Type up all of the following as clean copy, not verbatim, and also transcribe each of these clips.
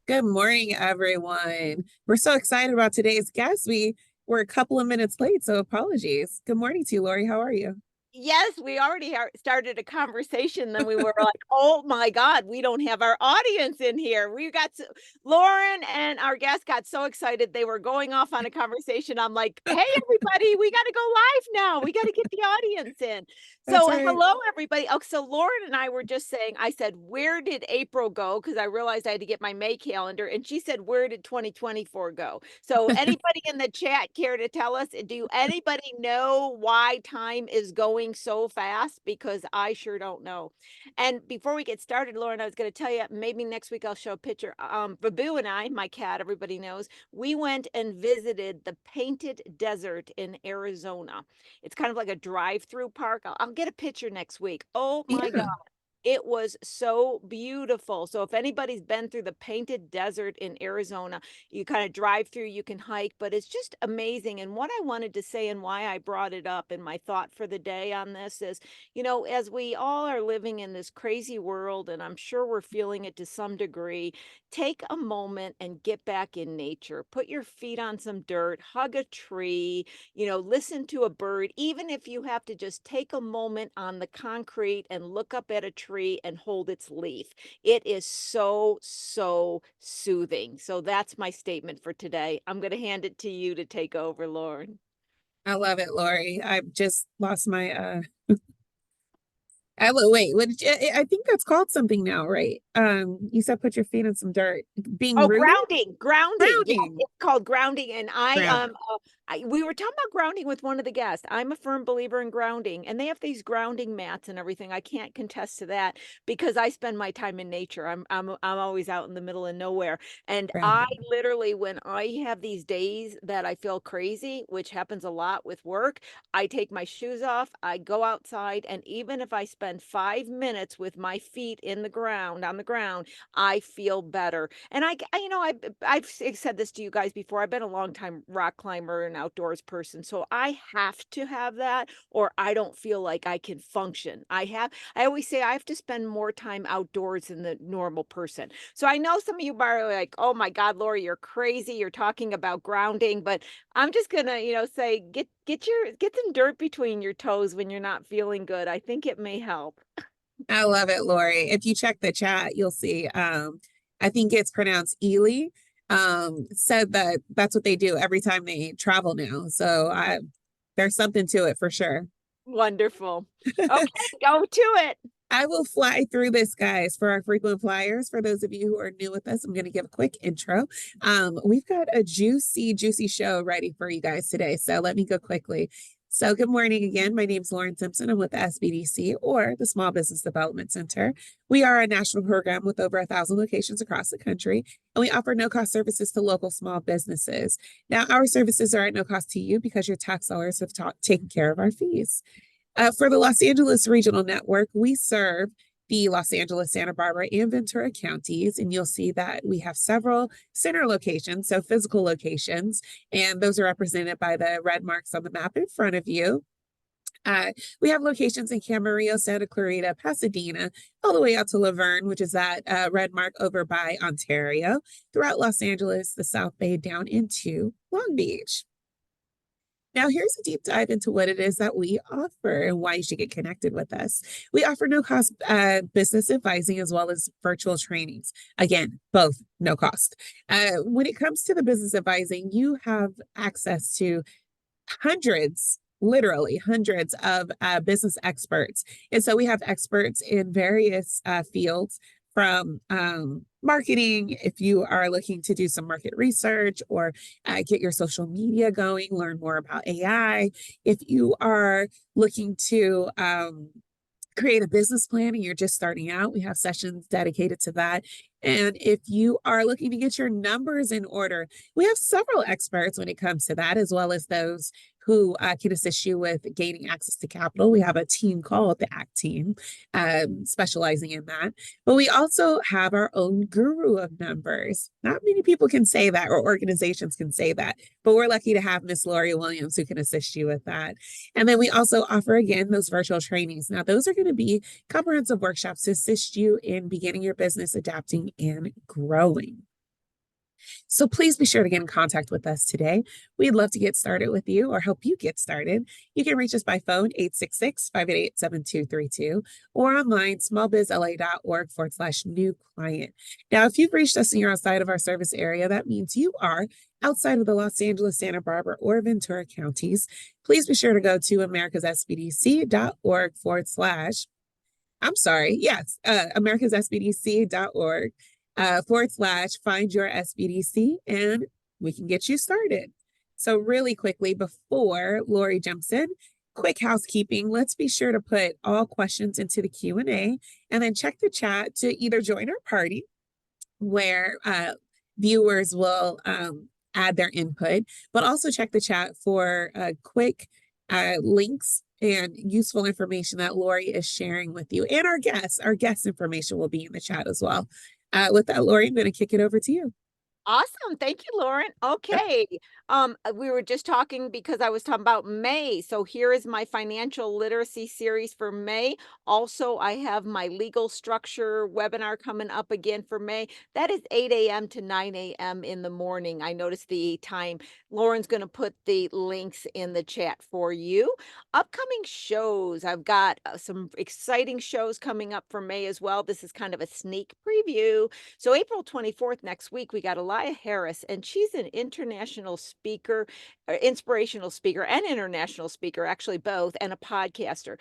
Good morning, everyone. We're so excited about today's guest. We were a couple of minutes late, so apologies. Good morning to you, Lori. How are you? Yes, we already started a conversation. Then we were like, "Oh my God, we don't have our audience in here." Lauren and our guest got so excited they were going off on a conversation. I'm like, "Hey, everybody, we got to go live now. We got to get the audience in." That's So, right. hello, everybody. Oh, so Lauren and I were just saying, I said, "Where did April go?" Because I realized I had to get my May calendar, and she said, "Where did 2024 go?" So, anybody in the chat care to tell us? Do anybody know why time is going so fast? Because I sure don't know. And before we get started, Lauren, I was going to tell you, maybe next week I'll show a picture. Babu and I, my cat, everybody knows, we went and visited the Painted Desert in Arizona. It's kind of like a drive-through park. I'll get a picture next week. Oh my God. Yeah. It was so beautiful. So if anybody's been through the Painted Desert in Arizona, you kind of drive through, you can hike, but it's just amazing. And what I wanted to say and why I brought it up and my thought for the day on this is, as we all are living in this crazy world, and I'm sure we're feeling it to some degree, take a moment and get back in nature. Put your feet on some dirt, hug a tree, listen to a bird, even if you have to just take a moment on the concrete and look up at a tree and hold its leaf. It is so, so soothing. So that's my statement for today. I'm going to hand it to you to take over, Lauren. I love it, Lori. I've just lost my wait, what did you, I think that's called something now, right? You said put your feet in some dirt. Being Oh, rooted? grounding. Yeah, Grounding. it's called grounding. And Ground. we were talking about grounding with one of the guests. I'm a firm believer in grounding, and they have these grounding mats and everything. I can't contest to that because I spend my time in nature. I'm always out in the middle of nowhere, and I Grounding. literally, when I have these days that I feel crazy, which happens a lot with work, I take my shoes off, I go outside, and even if I spend 5 minutes with my feet in the ground on the ground, I feel better. And I've said this to you guys before. I've been a long time rock climber and outdoors person, so I have to have that, or I don't feel like I can function. I always say I have to spend more time outdoors than the normal person. So I know some of you are like, "Oh my God, Lori, you're crazy. You're talking about grounding," but I'm just gonna, say get some dirt between your toes when you're not feeling good. I think it may help. I love it, Lori. If you check the chat, you'll see I think it's pronounced Ely. Said that that's what they do every time they travel now. So there's something to it for sure. Wonderful. Okay, go to it. I will fly through this, guys, for our frequent flyers. For those of you who are new with us, I'm going to give a quick intro. We've got a juicy, juicy show ready for you guys today. So let me go quickly. So, good morning again. My name is Lauren Simpson. I'm with the SBDC, or the Small Business Development Center. We are a national program with over 1,000 locations across the country, and we offer no cost services to local small businesses. Now, our services are at no cost to you because your tax dollars have taken care of our fees. For the Los Angeles Regional Network, we serve the Los Angeles, Santa Barbara, and Ventura counties. And you'll see that we have several center locations, so physical locations, and those are represented by the red marks on the map in front of you. We have locations in Camarillo, Santa Clarita, Pasadena, all the way out to Laverne, which is that red mark over by Ontario, throughout Los Angeles, the South Bay, down into Long Beach. Now, here's a deep dive into what it is that we offer and why you should get connected with us. We offer no cost business advising as well as virtual trainings. Again, both no cost. When it comes to the business advising, you have access to hundreds, literally hundreds of business experts. And so we have experts in various fields from marketing, if you are looking to do some market research or get your social media going, learn more about AI. If you are looking to create a business plan and you're just starting out, we have sessions dedicated to that. And if you are looking to get your numbers in order, we have several experts when it comes to that, as well as those who can assist you with gaining access to capital. We have a team called the ACT team, specializing in that. But we also have our own guru of numbers. Not many people can say that, or organizations can say that, but we're lucky to have Miss Lori Williams who can assist you with that. And then we also offer, again, those virtual trainings. Now, those are going to be comprehensive workshops to assist you in beginning your business, adapting, and growing. So please be sure to get in contact with us today. We'd love to get started with you or help you get started. You can reach us by phone 866-588-7232 or online smallbizla.org/new client. Now, if you've reached us and you're outside of our service area, that means you are outside of the Los Angeles, Santa Barbara, or Ventura counties. Please be sure to go to americassbdc.org/, I'm sorry, yes, americassbdc.org /find your SBDC, and we can get you started. So really quickly, before Lori jumps in, quick housekeeping. Let's be sure to put all questions into the Q&A and then check the chat to either join our party where viewers will add their input, but also check the chat for quick links and useful information that Lori is sharing with you. And our guest information will be in the chat as well. With that, Lori, I'm going to kick it over to you. Awesome. Thank you, Lauren. Okay. We were just talking because I was talking about May. So here is my financial literacy series for May. Also, I have my legal structure webinar coming up again for May. That is 8 a.m. to 9 a.m. in the morning. I noticed the time. Lauren's going to put the links in the chat for you. Upcoming shows. I've got some exciting shows coming up for May as well. This is kind of a sneak preview. So April 24th, next week, we got Elia Harris, and she's an international speaker, inspirational speaker and international speaker, actually both, and a podcaster.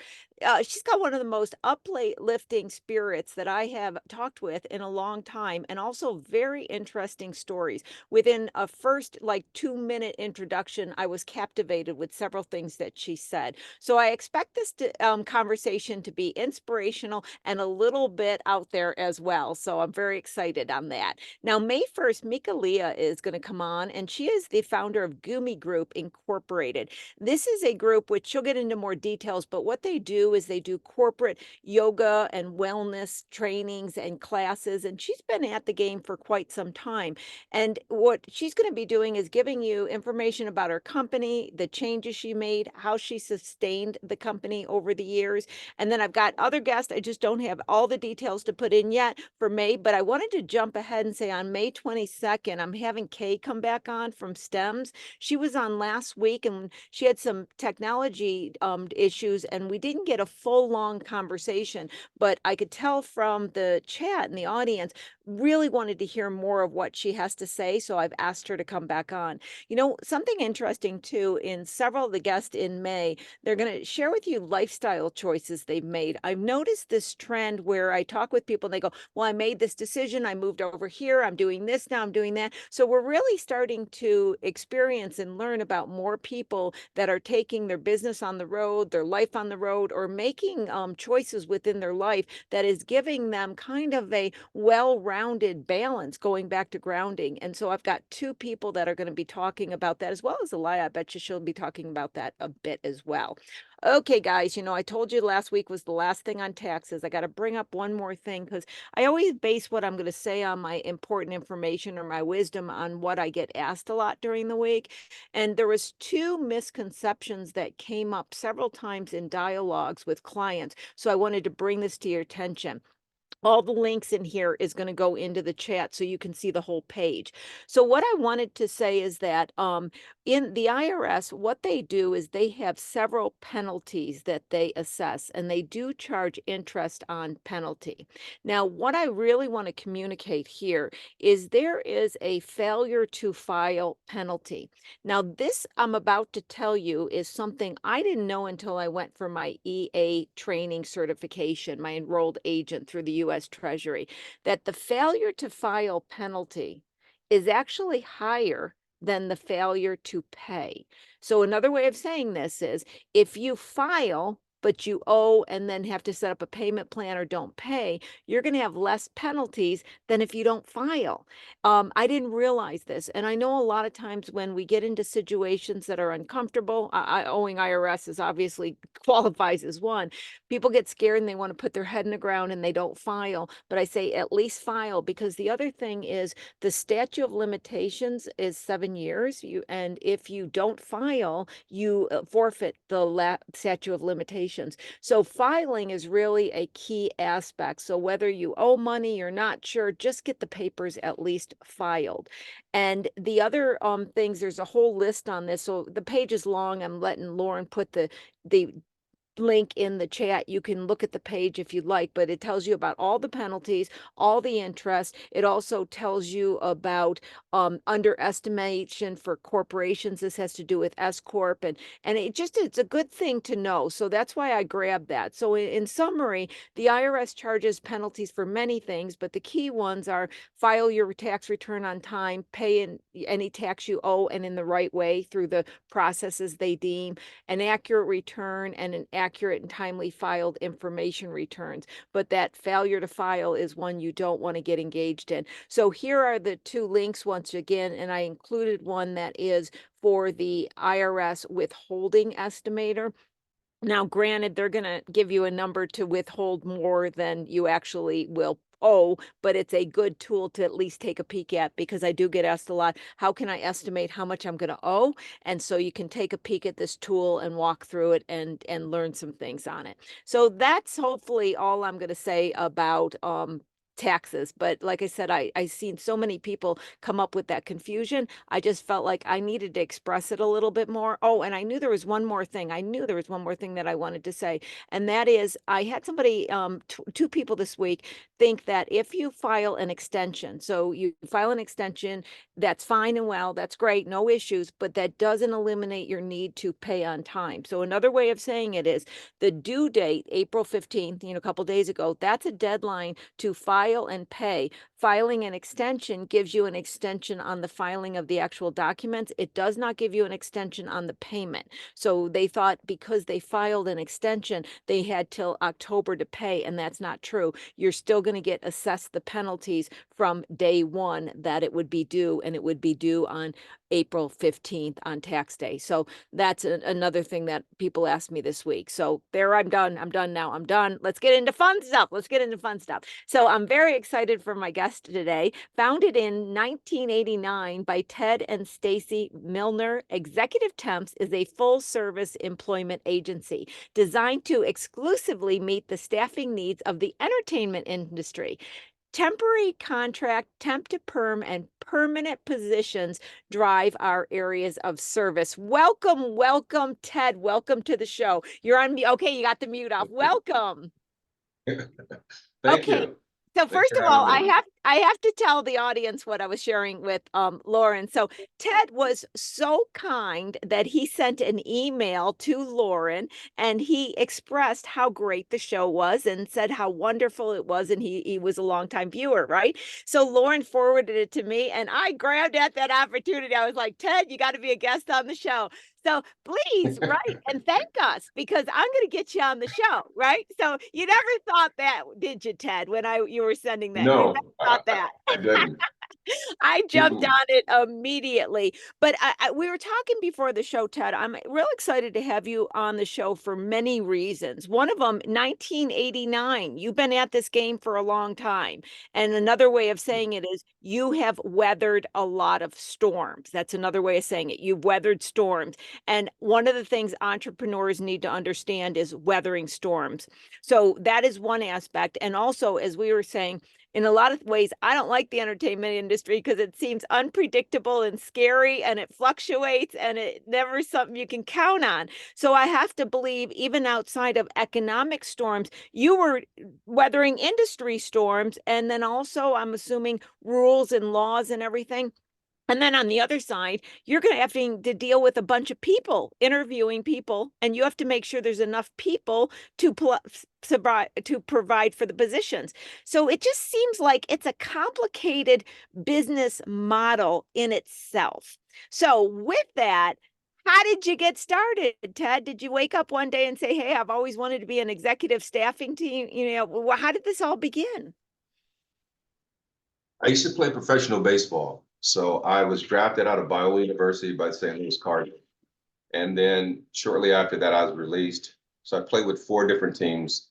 She's got one of the most uplifting spirits that I have talked with in a long time, and also very interesting stories. Within a first 2-minute introduction, I was captivated with several things that she said. So I expect this conversation to be inspirational and a little bit out there as well. So I'm very excited on that. Now, May 1st, Mika Leah is going to come on, and she is the founder of Gumi Group Incorporated. This is a group which she'll get into more details, but what they do is they do corporate yoga and wellness trainings and classes, and she's been at the game for quite some time. And what she's going to be doing is giving you information about her company, the changes she made, how she sustained the company over the years. And then I've got other guests. I just don't have all the details to put in yet for May, but I wanted to jump ahead and say on May 22nd, I'm having Kay come back on from Stems. She was on last week and she had some technology issues, and we didn't get a full long conversation, but I could tell from the chat and the audience really wanted to hear more of what she has to say. So I've asked her to come back on. You know, something interesting too, in several of the guests in May, they're going to share with you lifestyle choices they've made. I've noticed this trend where I talk with people and they go, well, I made this decision. I moved over here. I'm doing this now. I'm doing that. So we're really starting to experience and learn about more people that are taking their business on the road, their life on the road, or making choices within their life that is giving them kind of a well-rounded balance, going back to grounding. And so I've got two people that are going to be talking about that, as well as Elia. I bet you she'll be talking about that a bit as well. Okay, guys, you know, I told you last week was the last thing on taxes. I got to bring up one more thing because I always base what I'm going to say on my important information or my wisdom on what I get asked a lot during the week. And there was two misconceptions that came up several times in dialogues with clients. So I wanted to bring this to your attention. All the links in here is going to go into the chat so you can see the whole page. So what I wanted to say is that in the IRS, what they do is they have several penalties that they assess, and they do charge interest on penalty. Now, what I really want to communicate here is there is a failure to file penalty. Now, this I'm about to tell you is something I didn't know until I went for my EA training certification, my enrolled agent through the U.S. Treasury, that the failure to file penalty is actually higher than the failure to pay. So another way of saying this is if you file, but you owe and then have to set up a payment plan or don't pay, you're going to have less penalties than if you don't file. I didn't realize this. And I know a lot of times when we get into situations that are uncomfortable, owing IRS is obviously qualifies as one. People get scared and they want to put their head in the ground and they don't file. But I say at least file, because the other thing is the statute of limitations is 7 years. And if you don't file, you forfeit the statute of limitations. obligations. So filing is really a key aspect. So whether you owe money, you're not sure, just get the papers at least filed. And the other things, there's a whole list on this. So the page is long. I'm letting Lauren put the link in the chat. You can look at the page if you'd like, but it tells you about all the penalties, all the interest. It also tells you about underestimation for corporations. This has to do with S Corp, and it's a good thing to know. So that's why I grabbed that. So in summary, the IRS charges penalties for many things, but the key ones are file your tax return on time, pay in any tax you owe and in the right way through the processes they deem, an accurate return, and an accurate and timely filed information returns. But that failure to file is one you don't want to get engaged in. So here are the two links once again, and I included one that is for the IRS withholding estimator. Now, granted, they're going to give you a number to withhold more than you actually will owe, but it's a good tool to at least take a peek at, because I do get asked a lot, how can I estimate how much I'm going to owe? And so you can take a peek at this tool and walk through it and learn some things on it. So that's hopefully all I'm going to say about taxes. But like I said, I seen so many people come up with that confusion. I just felt like I needed to express it a little bit more. Oh, and I knew there was one more thing. I knew there was one more thing that I wanted to say. And that is, I had somebody, two people this week think that if you file an extension, so you file an extension, that's fine and well, that's great, no issues, but that doesn't eliminate your need to pay on time. So another way of saying it is the due date, April 15th, a couple days ago, that's a deadline to file and pay. Filing an extension gives you an extension on the filing of the actual documents. It does not give you an extension on the payment. So they thought because they filed an extension, they had till October to pay, and that's not true. You're still going to get assessed the penalties from day one that it would be due, and it would be due on April 15th on tax day. So that's another thing that people asked me this week. So there, I'm done. I'm done now. I'm done. Let's get into fun stuff. Let's get into fun stuff. So I'm very excited for my guest today. Founded in 1989 by Ted and Stacy Milner, Executive Temps is a full-service employment agency designed to exclusively meet the staffing needs of the entertainment industry. Temporary contract, temp-to-perm, and permanent positions drive our areas of service. Welcome, welcome, Ted. Welcome to the show. You're on me. Okay, you got the mute off. Welcome. Thank you. So Thanks first for of all, having me. I have to tell the audience what I was sharing with Lauren. So Ted was so kind that he sent an email to Lauren, and he expressed how great the show was and said how wonderful it was, and he was a longtime viewer, right? So Lauren forwarded it to me, and I grabbed at that opportunity. I was like, Ted, you got to be a guest on the show. So please write and thank us, because I'm going to get you on the show, right? So you never thought that, did you, Ted, when you were sending that? You never No, thought that. I didn't. I jumped Mm-mm. on it immediately. But we were talking before the show, Ted. I'm real excited to have you on the show for many reasons. One of them, 1989. You've been at this game for a long time. And another way of saying it is you have weathered a lot of storms. That's another way of saying it. You've weathered storms. And one of the things entrepreneurs need to understand is weathering storms. So that is one aspect. And also, as we were saying, in a lot of ways, I don't like the entertainment industry because it seems unpredictable and scary, and it fluctuates, and it never is something you can count on. So I have to believe, even outside of economic storms, you were weathering industry storms, and then also, I'm assuming, rules and laws and everything. And then on the other side, you're going to have to deal with a bunch of people, interviewing people, and you have to make sure there's enough people to provide for the positions. So it just seems like it's a complicated business model in itself. So with that, how did you get started, Ted? Did you wake up one day and say, hey, I've always wanted to be an executive staffing team? How did this all begin? I used to play professional baseball. So I was drafted out of Biola University by the St. Louis Cardinals. And then shortly after that, I was released. So I played with four different teams: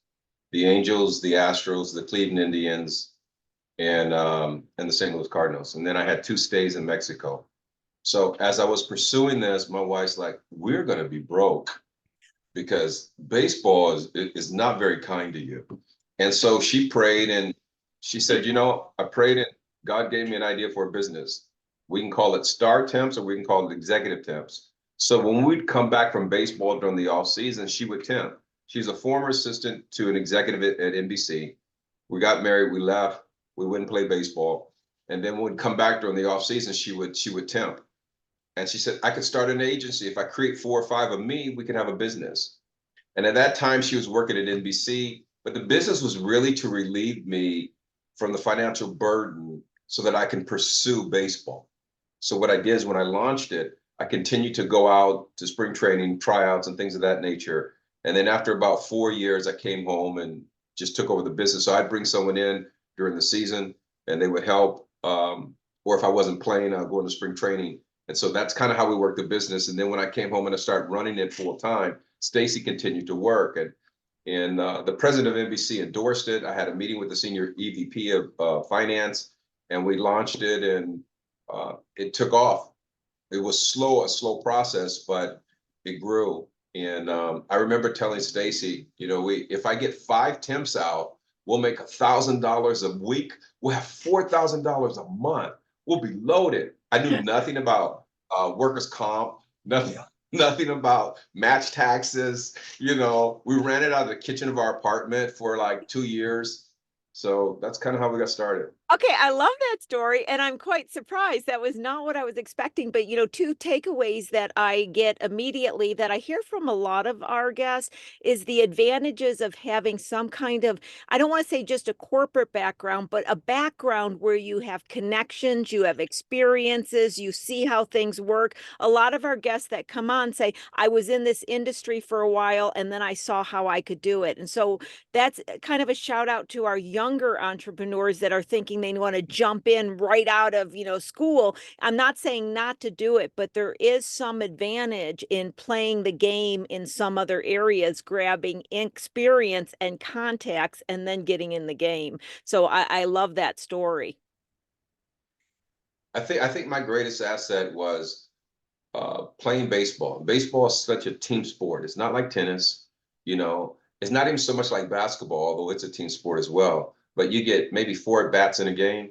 the Angels, the Astros, the Cleveland Indians, and the St. Louis Cardinals. And then I had two stays in Mexico. So as I was pursuing this, my wife's like, we're going to be broke. because baseball is not very kind to you. And so she prayed and she said, you know, I prayed and God gave me an idea for a business. We can call it Star Temps or we can call it Executive Temps. So when we'd come back from baseball during the off season, she would temp. She's a former assistant to an executive at NBC. We got married, we left, we wouldn't play baseball. And then when we'd come back during the off season, she would temp. And she said, I could start an agency. If I create 4 or 5 of me, we can have a business. And at that time, she was working at NBC, but the business was really to relieve me from the financial burden so that I can pursue baseball. So what I did is when I launched it, I continued to go out to spring training, tryouts, and things of that nature. And then after about 4 years, I came home and just took over the business. So I'd bring someone in during the season and they would help. Or if I wasn't playing, I'd go into spring training. And so that's kind of how we worked the business. And then when I came home and I started running it full time, Stacy continued to work. And the president of NBC endorsed it. I had a meeting with the senior EVP of finance, and we launched it, and it took off. It was a slow process, but it grew. And I remember telling Stacy, you know, if I get 5 temps out, we'll make $1,000 a week. We'll have $4,000 a month. We'll be loaded. I knew nothing about workers' comp, nothing about match taxes. You know, we ran it out of the kitchen of our apartment for like 2 years. So that's kind of how we got started. Okay, I love that story, and I'm quite surprised. That was not what I was expecting. But, 2 takeaways that I get immediately that I hear from a lot of our guests is the advantages of having some kind of, I don't want to say just a corporate background, but a background where you have connections, you have experiences, you see how things work. A lot of our guests that come on say, I was in this industry for a while and then I saw how I could do it. And so that's kind of a shout out to our younger entrepreneurs that are thinking they want to jump in right out of, school. I'm not saying not to do it, but there is some advantage in playing the game in some other areas, grabbing experience and contacts and then getting in the game. So I love that story. I think my greatest asset was playing baseball. Baseball is such a team sport. It's not like tennis, you know. It's not even so much like basketball, although it's a team sport as well. But you get maybe 4 at bats in a game.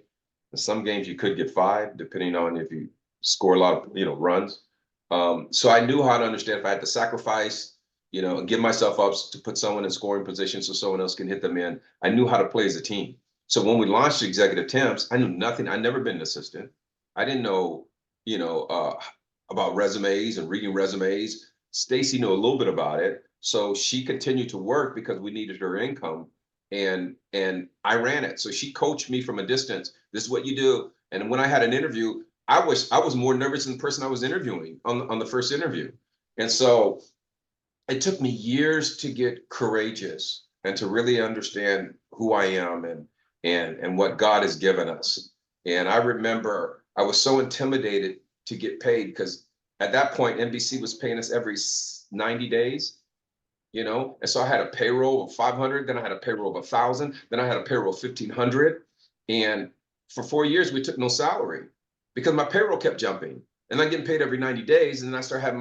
In some games you could get 5, depending on if you score a lot of runs. So I knew how to understand if I had to sacrifice, and give myself up to put someone in scoring position so someone else can hit them in. I knew how to play as a team. So when we launched Executive Temps, I knew nothing. I'd never been an assistant. I didn't know, about resumes and reading resumes. Stacy knew a little bit about it. So she continued to work because we needed her income. And I ran it. So she coached me from a distance. This is what you do. And when I had an interview, I was more nervous than the person I was interviewing on the first interview. And so it took me years to get courageous and to really understand who I am and what God has given us. And I remember I was so intimidated to get paid because at that point, NBC was paying us every 90 days. And so I had a payroll of 500, then I had a payroll of 1,000, then I had a payroll of 1,500. And for 4 years, we took no salary because my payroll kept jumping and I'm getting paid every 90 days. And then I started having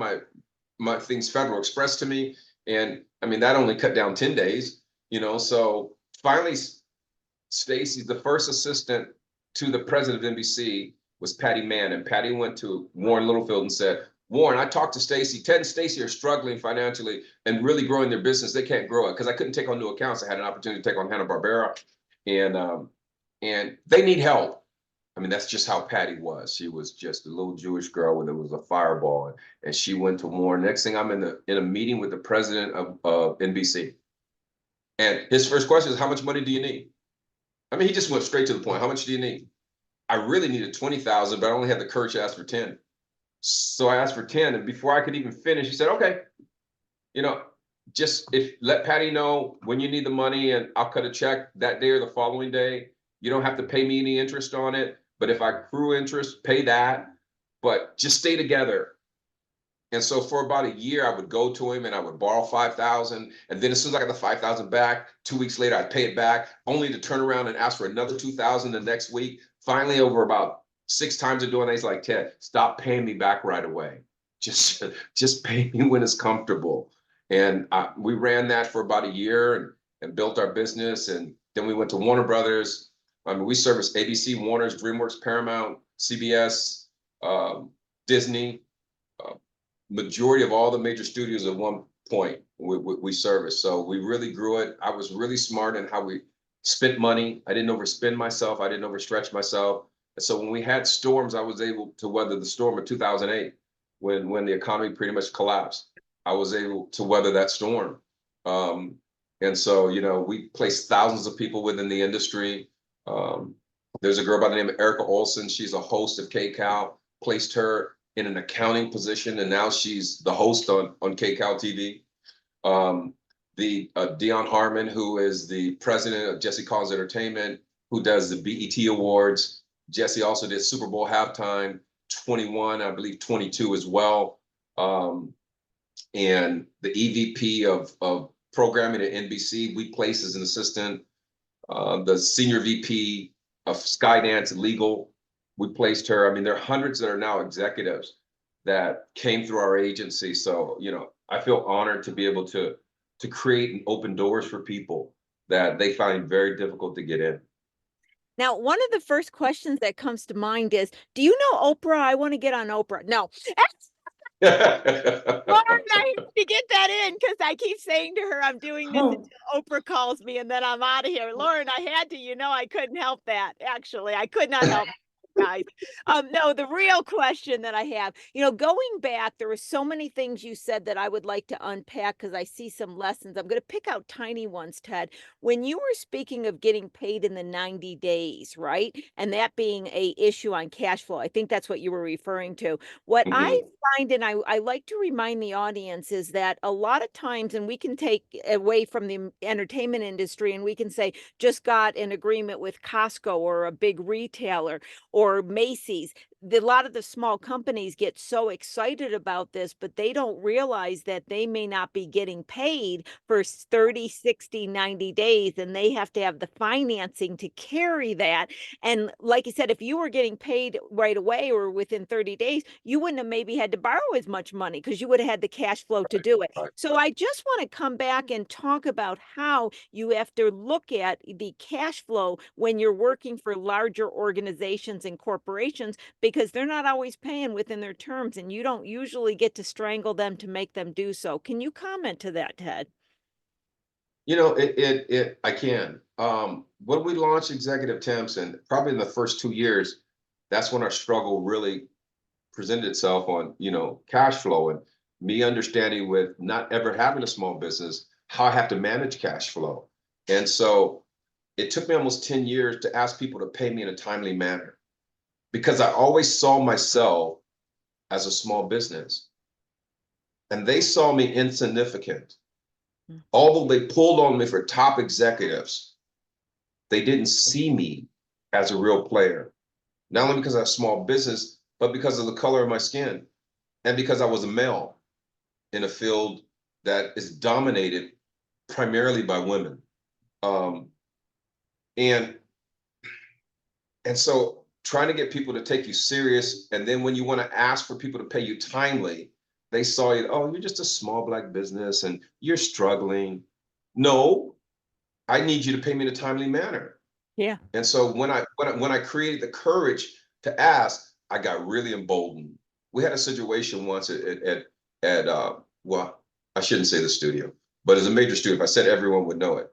my things Federal Express to me. And I mean, that only cut down 10 days, so finally, Stacy, the first assistant to the president of NBC was Patty Mann. And Patty went to Warren Littlefield and said, Warren, I talked to Stacy. Ted and Stacy are struggling financially and really growing their business. They can't grow it because I couldn't take on new accounts. I had an opportunity to take on Hanna-Barbera, and they need help. I mean, that's just how Patty was. She was just a little Jewish girl and it was a fireball. And she went to Warren. Next thing I'm in a meeting with the president of NBC. And his first question is, how much money do you need? I mean, he just went straight to the point. How much do you need? I really needed 20,000, but I only had the courage to ask for 10. So I asked for 10, and before I could even finish, he said, okay, just let Patty know when you need the money and I'll cut a check that day or the following day. You don't have to pay me any interest on it, but if I accrue interest, pay that, but just stay together. And so for about a year, I would go to him and I would borrow 5,000. And then as soon as I got the 5,000 back, 2 weeks later, I'd pay it back, only to turn around and ask for another 2,000 the next week. Finally, over about 6 times of doing that, he's like, Ted, stop paying me back right away. Just pay me when it's comfortable. And we ran that for about a year and built our business. And then we went to Warner Brothers. I mean, we service ABC, Warner's, DreamWorks, Paramount, CBS, Disney, majority of all the major studios at one point we service. So we really grew it. I was really smart in how we spent money. I didn't overspend myself. I didn't overstretch myself. And so when we had storms, I was able to weather the storm of 2008 when the economy pretty much collapsed. I was able to weather that storm. And so, you know, we placed thousands of people within the industry. There's a girl by the name of Erica Olson. She's a host of KCAL, placed her in an accounting position, and now she's the host on KCAL TV. Dion Harmon, who is the president of Jesse Collins Entertainment, who does the BET Awards. Jesse also did Super Bowl halftime, 21, I believe 22 as well. And the EVP of programming at NBC, we placed as an assistant. The senior VP of Skydance Legal, we placed her. I mean, there are hundreds that are now executives that came through our agency. So, you know, I feel honored to be able to create and open doors for people that they find very difficult to get in. Now, one of the first questions that comes to mind is, do you know Oprah? I want to get on Oprah. No. Lauren, I have to get that in because I keep saying to her, I'm doing this until Oprah calls me and then I'm out of here. Lauren, I had to, you know, I couldn't help that. Actually, I could not help guys. No, the real question that I have, you know, going back, there were so many things you said that I would like to unpack because I see some lessons. I'm going to pick out tiny ones, Ted. When you were speaking of getting paid in the 90 days, right? And that being a issue on cash flow, I think that's what you were referring to. What I find, and I like to remind the audience, is that a lot of times, and we can take away from the entertainment industry and we can say, just got an agreement with Costco or a big retailer or Macy's. A lot of the small companies get so excited about this, but they don't realize that they may not be getting paid for 30, 60, 90 days, and they have to have the financing to carry that. And like I said, if you were getting paid right away or within 30 days, you wouldn't have maybe had to borrow as much money because you would have had the cash flow to do it. So I just want to come back and talk about how you have to look at the cash flow when you're working for larger organizations and corporations, because they're not always paying within their terms and you don't usually get to strangle them to make them do so. Can you comment to that, Ted? You know, I can. When we launched Executive Temps, and probably in the first 2 years, that's when our struggle really presented itself on, you know, cash flow and me understanding with not ever having a small business, how I have to manage cash flow. And so it took me almost 10 years to ask people to pay me in a timely manner, because I always saw myself as a small business and they saw me insignificant. Although they pulled on me for top executives, they didn't see me as a real player, not only because I have a small business, but because of the color of my skin and because I was a male in a field that is dominated primarily by women. And so trying to get people to take you serious, and then when you want to ask for people to pay you timely, they saw you, oh, you're just a small Black business and you're struggling. No, I need you to pay me in a timely manner. Yeah. And so when I created the courage to ask, I got really emboldened. We had a situation once at well, I shouldn't say the studio, but it's a major studio. If I said, everyone would know it.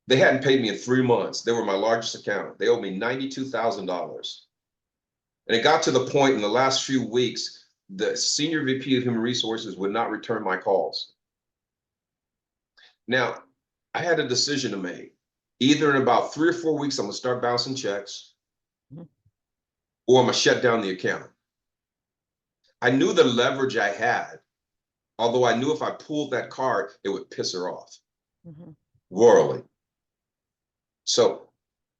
They hadn't paid me in 3 months. They were my largest account. They owed me $92,000. And it got to the point in the last few weeks, the senior VP of Human Resources would not return my calls. Now, I had a decision to make. Either in about 3 or 4 weeks, I'm gonna start bouncing checks, or I'm gonna shut down the account. I knew the leverage I had, although I knew if I pulled that card, it would piss her off royally. So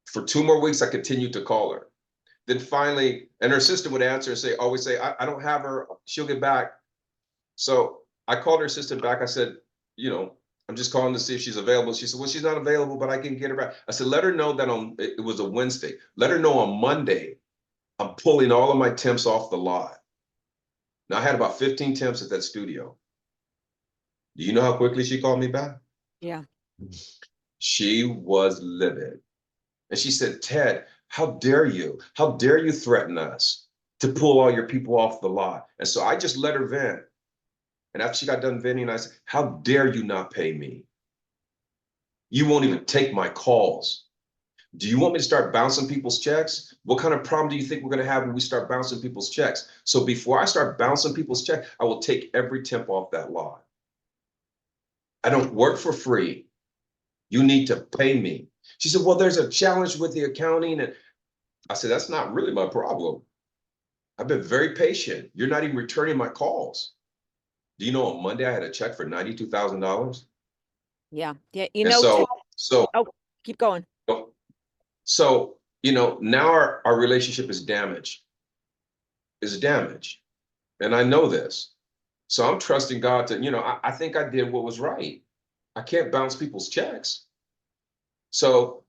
for 2 more weeks, I continued to call her. Then finally, and her assistant would answer and always say, I don't have her, she'll get back. So I called her assistant back. I said, you know, I'm just calling to see if she's available. She said, well, she's not available, but I can get her back. I said, let her know that it was a Wednesday. Let her know on Monday, I'm pulling all of my temps off the lot. Now I had about 15 temps at that studio. Do you know how quickly she called me back? Yeah. She was livid. And she said, Ted, how dare you? How dare you threaten us to pull all your people off the lot? And so I just let her vent. And after she got done venting, I said, how dare you not pay me? You won't even take my calls. Do you want me to start bouncing people's checks? What kind of problem do you think we're going to have when we start bouncing people's checks? So before I start bouncing people's checks, I will take every temp off that lot. I don't work for free. You need to pay me. She said, well, there's a challenge with the accounting. And I said, that's not really my problem. I've been very patient. You're not even returning my calls. Do you know on Monday I had a check for $92,000? Yeah. Yeah. And Oh, keep going. so, now our relationship is damaged, And I know this. So I'm trusting God to, I think I did what was right. I can't bounce people's checks. So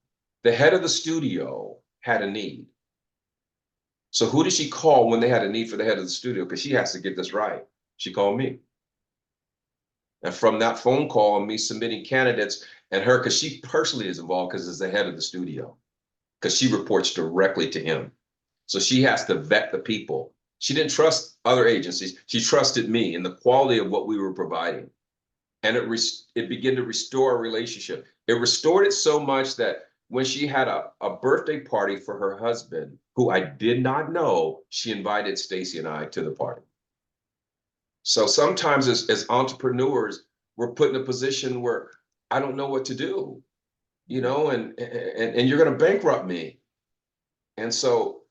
the head of the studio had a need. So who did she call when they had a need for the head of the studio? Because she has to get this right. She called me. And from that phone call and me submitting candidates and her, because she personally is involved because it's the head of the studio, because she reports directly to him. So she has to vet the people. She didn't trust other agencies. She trusted me and the quality of what we were providing. And it began to restore a relationship. It restored it so much that when she had a birthday party for her husband, who I did not know, she invited Stacy and I to the party. So sometimes as entrepreneurs, we're put in a position where I don't know what to do, and you're going to bankrupt me. And so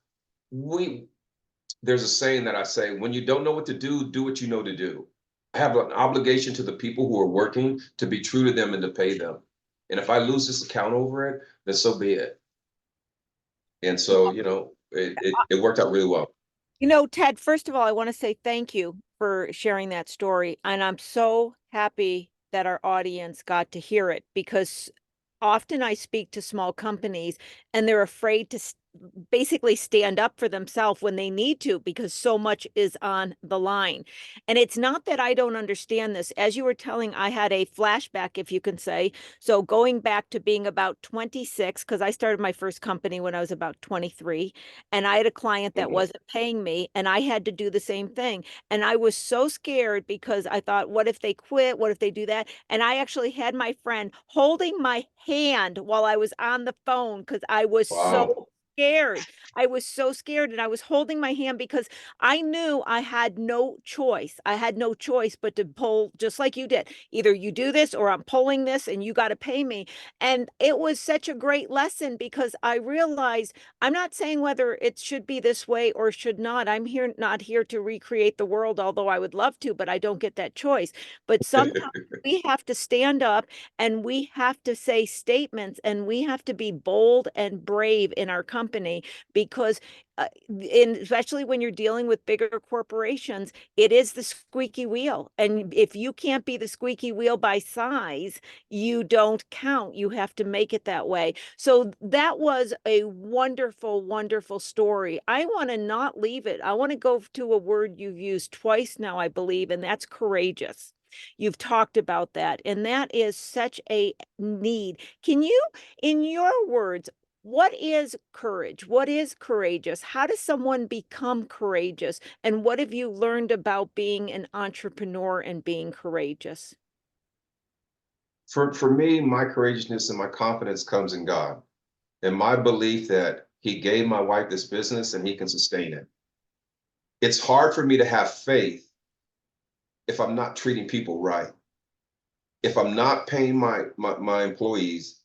there's a saying that I say, when you don't know what to do what you know to do. I have an obligation to the people who are working to be true to them and to pay them. And if I lose this account over it, then so be it. And so, it worked out really well. Ted, first of all, I want to say thank you for sharing that story. And I'm so happy that our audience got to hear it, because often I speak to small companies and they're afraid to basically stand up for themselves when they need to, because so much is on the line. And it's not that I don't understand this. As you were telling, I had a flashback, if you can say. So going back to being about 26, because I started my first company when I was about 23, and I had a client that wasn't paying me, and I had to do the same thing. And I was so scared because I thought, what if they quit? What if they do that? And I actually had my friend holding my hand while I was on the phone because I was so scared. I was so scared, and I was holding my hand because I knew I had no choice. I had no choice but to pull, just like you did. Either you do this or I'm pulling this and you got to pay me. And it was such a great lesson, because I realized I'm not saying whether it should be this way or should not. I'm not here to recreate the world, although I would love to, but I don't get that choice. But sometimes we have to stand up and we have to say statements, and we have to be bold and brave in our company, because especially when you're dealing with bigger corporations, it is the squeaky wheel. And if you can't be the squeaky wheel by size, you don't count. You have to make it that way. So that was a wonderful, wonderful story. I want to not leave it. I want to go to a word you've used twice now, I believe, and that's courageous. You've talked about that, and that is such a need. Can you, in your words, what is courage? What is courageous? How does someone become courageous? And what have you learned about being an entrepreneur and being courageous? For me, my courageousness and my confidence comes in God and my belief that He gave my wife this business and He can sustain it. It's hard for me to have faith if I'm not treating people right. If I'm not paying my employees,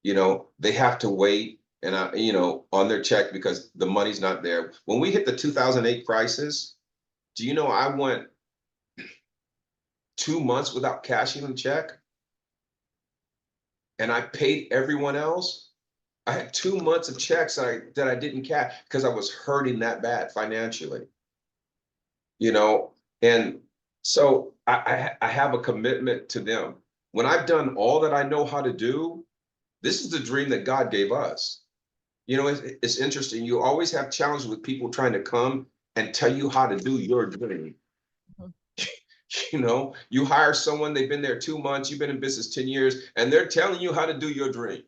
they have to wait and on their check because the money's not there. When we hit the 2008 crisis, do you know I went 2 months without cashing a check? And I paid everyone else. I had 2 months of checks that I didn't cash because I was hurting that bad financially. And so I have a commitment to them. When I've done all that I know how to do, this is the dream that God gave us. It's interesting. You always have challenges with people trying to come and tell you how to do your dream. You know, you hire someone, they've been there 2 months, you've been in business 10 years, and they're telling you how to do your dream.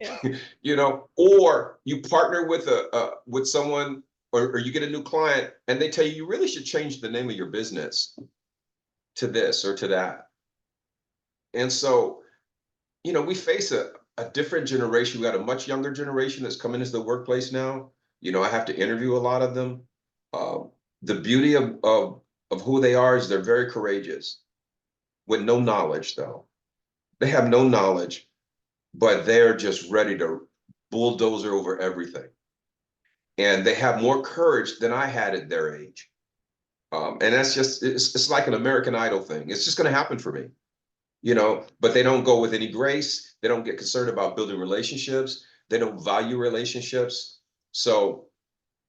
Yeah. You know, or you partner with with someone, or you get a new client and they tell you you really should change the name of your business to this or to that. And so, you know, we face a different generation. We got a much younger generation that's coming into the workplace now. You know, I have to interview a lot of them. Um, the beauty of who they are is they're very courageous with no knowledge, though. They have no knowledge, but they're just ready to bulldozer over everything. And they have more courage than I had at their age. And that's just, it's like an American Idol thing. It's just going to happen for me, you know, but they don't go with any grace. They don't get concerned about building relationships. They don't value relationships. So,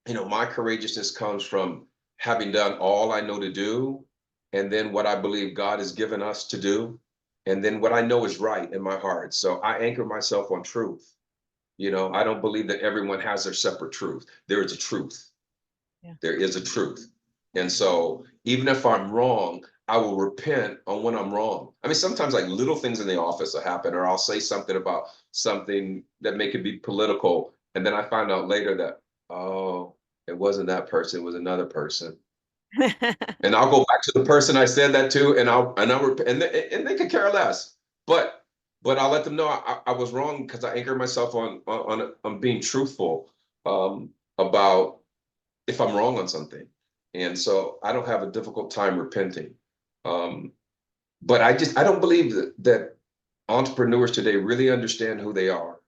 you know, my courageousness comes from having done all I know to do, and then what I believe God has given us to do, and then what I know is right in my heart. So I anchor myself on truth. You know, I don't believe that everyone has their separate truth. There is a truth. Yeah. There is a truth. And so even if I'm wrong, I will repent on when I'm wrong. I mean, sometimes like little things in the office will happen, or I'll say something about something that may could be political. And then I find out later that, oh, it wasn't that person, it was another person. And I'll go back to the person I said that to, and and they could care less. But I'll let them know I was wrong, because I anchor myself on being truthful about if I'm wrong on something. And so I don't have a difficult time repenting. But I don't believe that entrepreneurs today really understand who they are.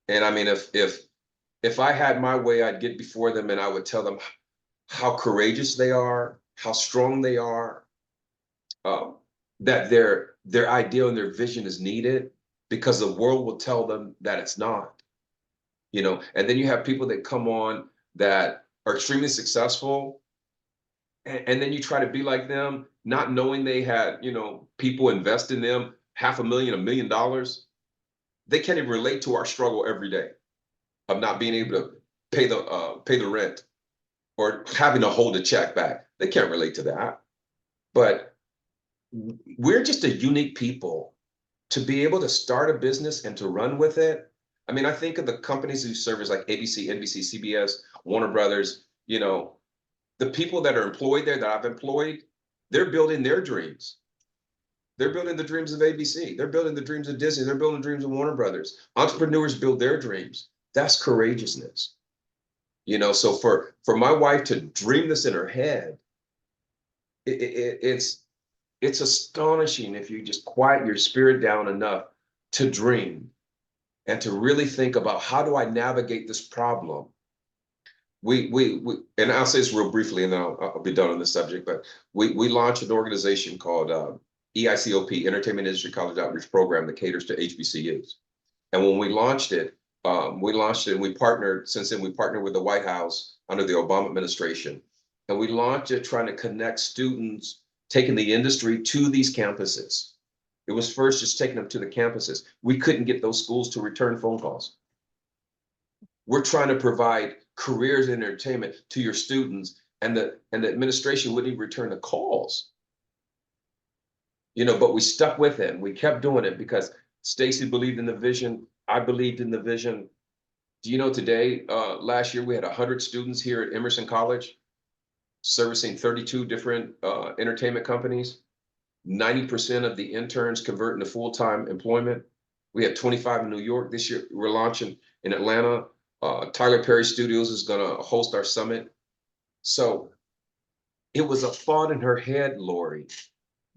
And I mean, if I had my way, I'd get before them and I would tell them how courageous they are, how strong they are, um, that their ideal and their vision is needed, because the world will tell them that it's not. You know, and then you have people that come on that are extremely successful, and then you try to be like them, not knowing they had, you know, people invest in them, $500,000, $1 million. They can't even relate to our struggle every day of not being able to pay the rent, or having to hold a check back. They can't relate to that. But we're just a unique people to be able to start a business and to run with it. I mean, I think of the companies who service like ABC, NBC, CBS, Warner Brothers, you know, the people that are employed there that I've employed, they're building their dreams. They're building the dreams of ABC. They're building the dreams of Disney. They're building the dreams of Warner Brothers. Entrepreneurs build their dreams. That's courageousness. You know, so for my wife to dream this in her head, it's astonishing if you just quiet your spirit down enough to dream and to really think about, how do I navigate this problem? We and I'll say this real briefly, and then I'll be done on this subject. But we launched an organization called EICOP, Entertainment Industry College Outreach Program, that caters to HBCUs. And when we launched it, and we partnered. Since then, we partnered with the White House under the Obama administration, and we launched it trying to connect students, taking the industry to these campuses. It was first just taking them to the campuses. We couldn't get those schools to return phone calls. We're trying to provide careers in entertainment to your students, and the administration wouldn't even return the calls. You know, but we stuck with it and we kept doing it because Stacy believed in the vision. I believed in the vision. Do you know today, last year we had 100 students here at Emerson College, servicing 32 different entertainment companies. 90% of the interns convert into full-time employment. We had 25 in New York. This year we're launching in Atlanta. Tyler Perry Studios is going to host our summit. So it was a thought in her head, Lori.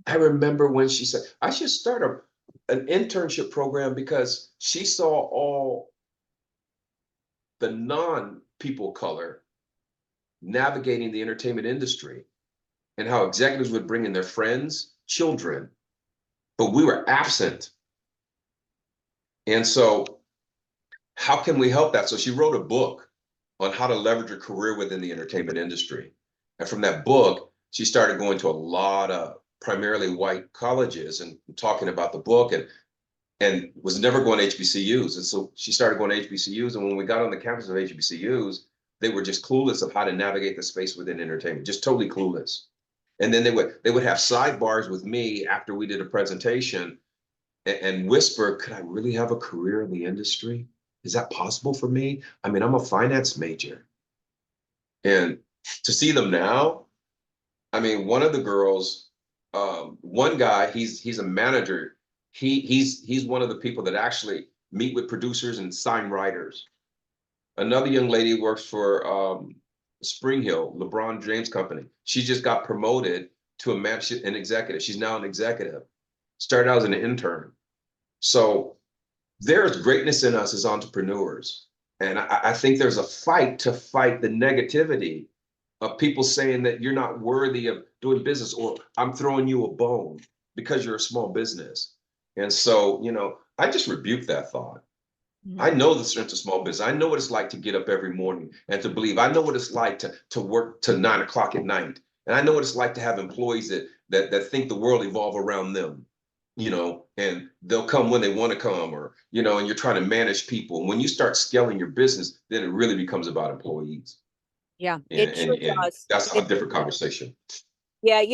I remember when she said, I should start an internship program, because she saw all the non-people of color navigating the entertainment industry, and how executives would bring in their friends, children, but we were absent. And so how can we help that? So she wrote a book on how to leverage your career within the entertainment industry. And from that book, she started going to a lot of primarily white colleges and talking about the book, and was never going to HBCUs. And so she started going to HBCUs. And when we got on the campus of HBCUs, they were just clueless of how to navigate the space within entertainment, just totally clueless. And then they would have sidebars with me after we did a presentation and whisper, could I really have a career in the industry? Is that possible for me? I mean, I'm a finance major. And to see them now, I mean, one of the girls, one guy, he's a manager. He's one of the people that actually meet with producers and sign writers. Another young lady works for Spring Hill, LeBron James company. She just got promoted to an executive. She's now an executive. Started out as an intern. So there's greatness in us as entrepreneurs. And I think there's a fight to fight the negativity of people saying that you're not worthy of doing business, or I'm throwing you a bone because you're a small business. And so, I just rebuke that thought. I know the strength of small business. I know what it's like to get up every morning and to believe. I know what it's like to work to 9 o'clock at night. And I know what it's like to have employees that think the world evolve around them, and they'll come when they want to come, or, and you're trying to manage people. And when you start scaling your business, then it really becomes about employees. Yeah, And, it sure and does. that's a different conversation. Yeah,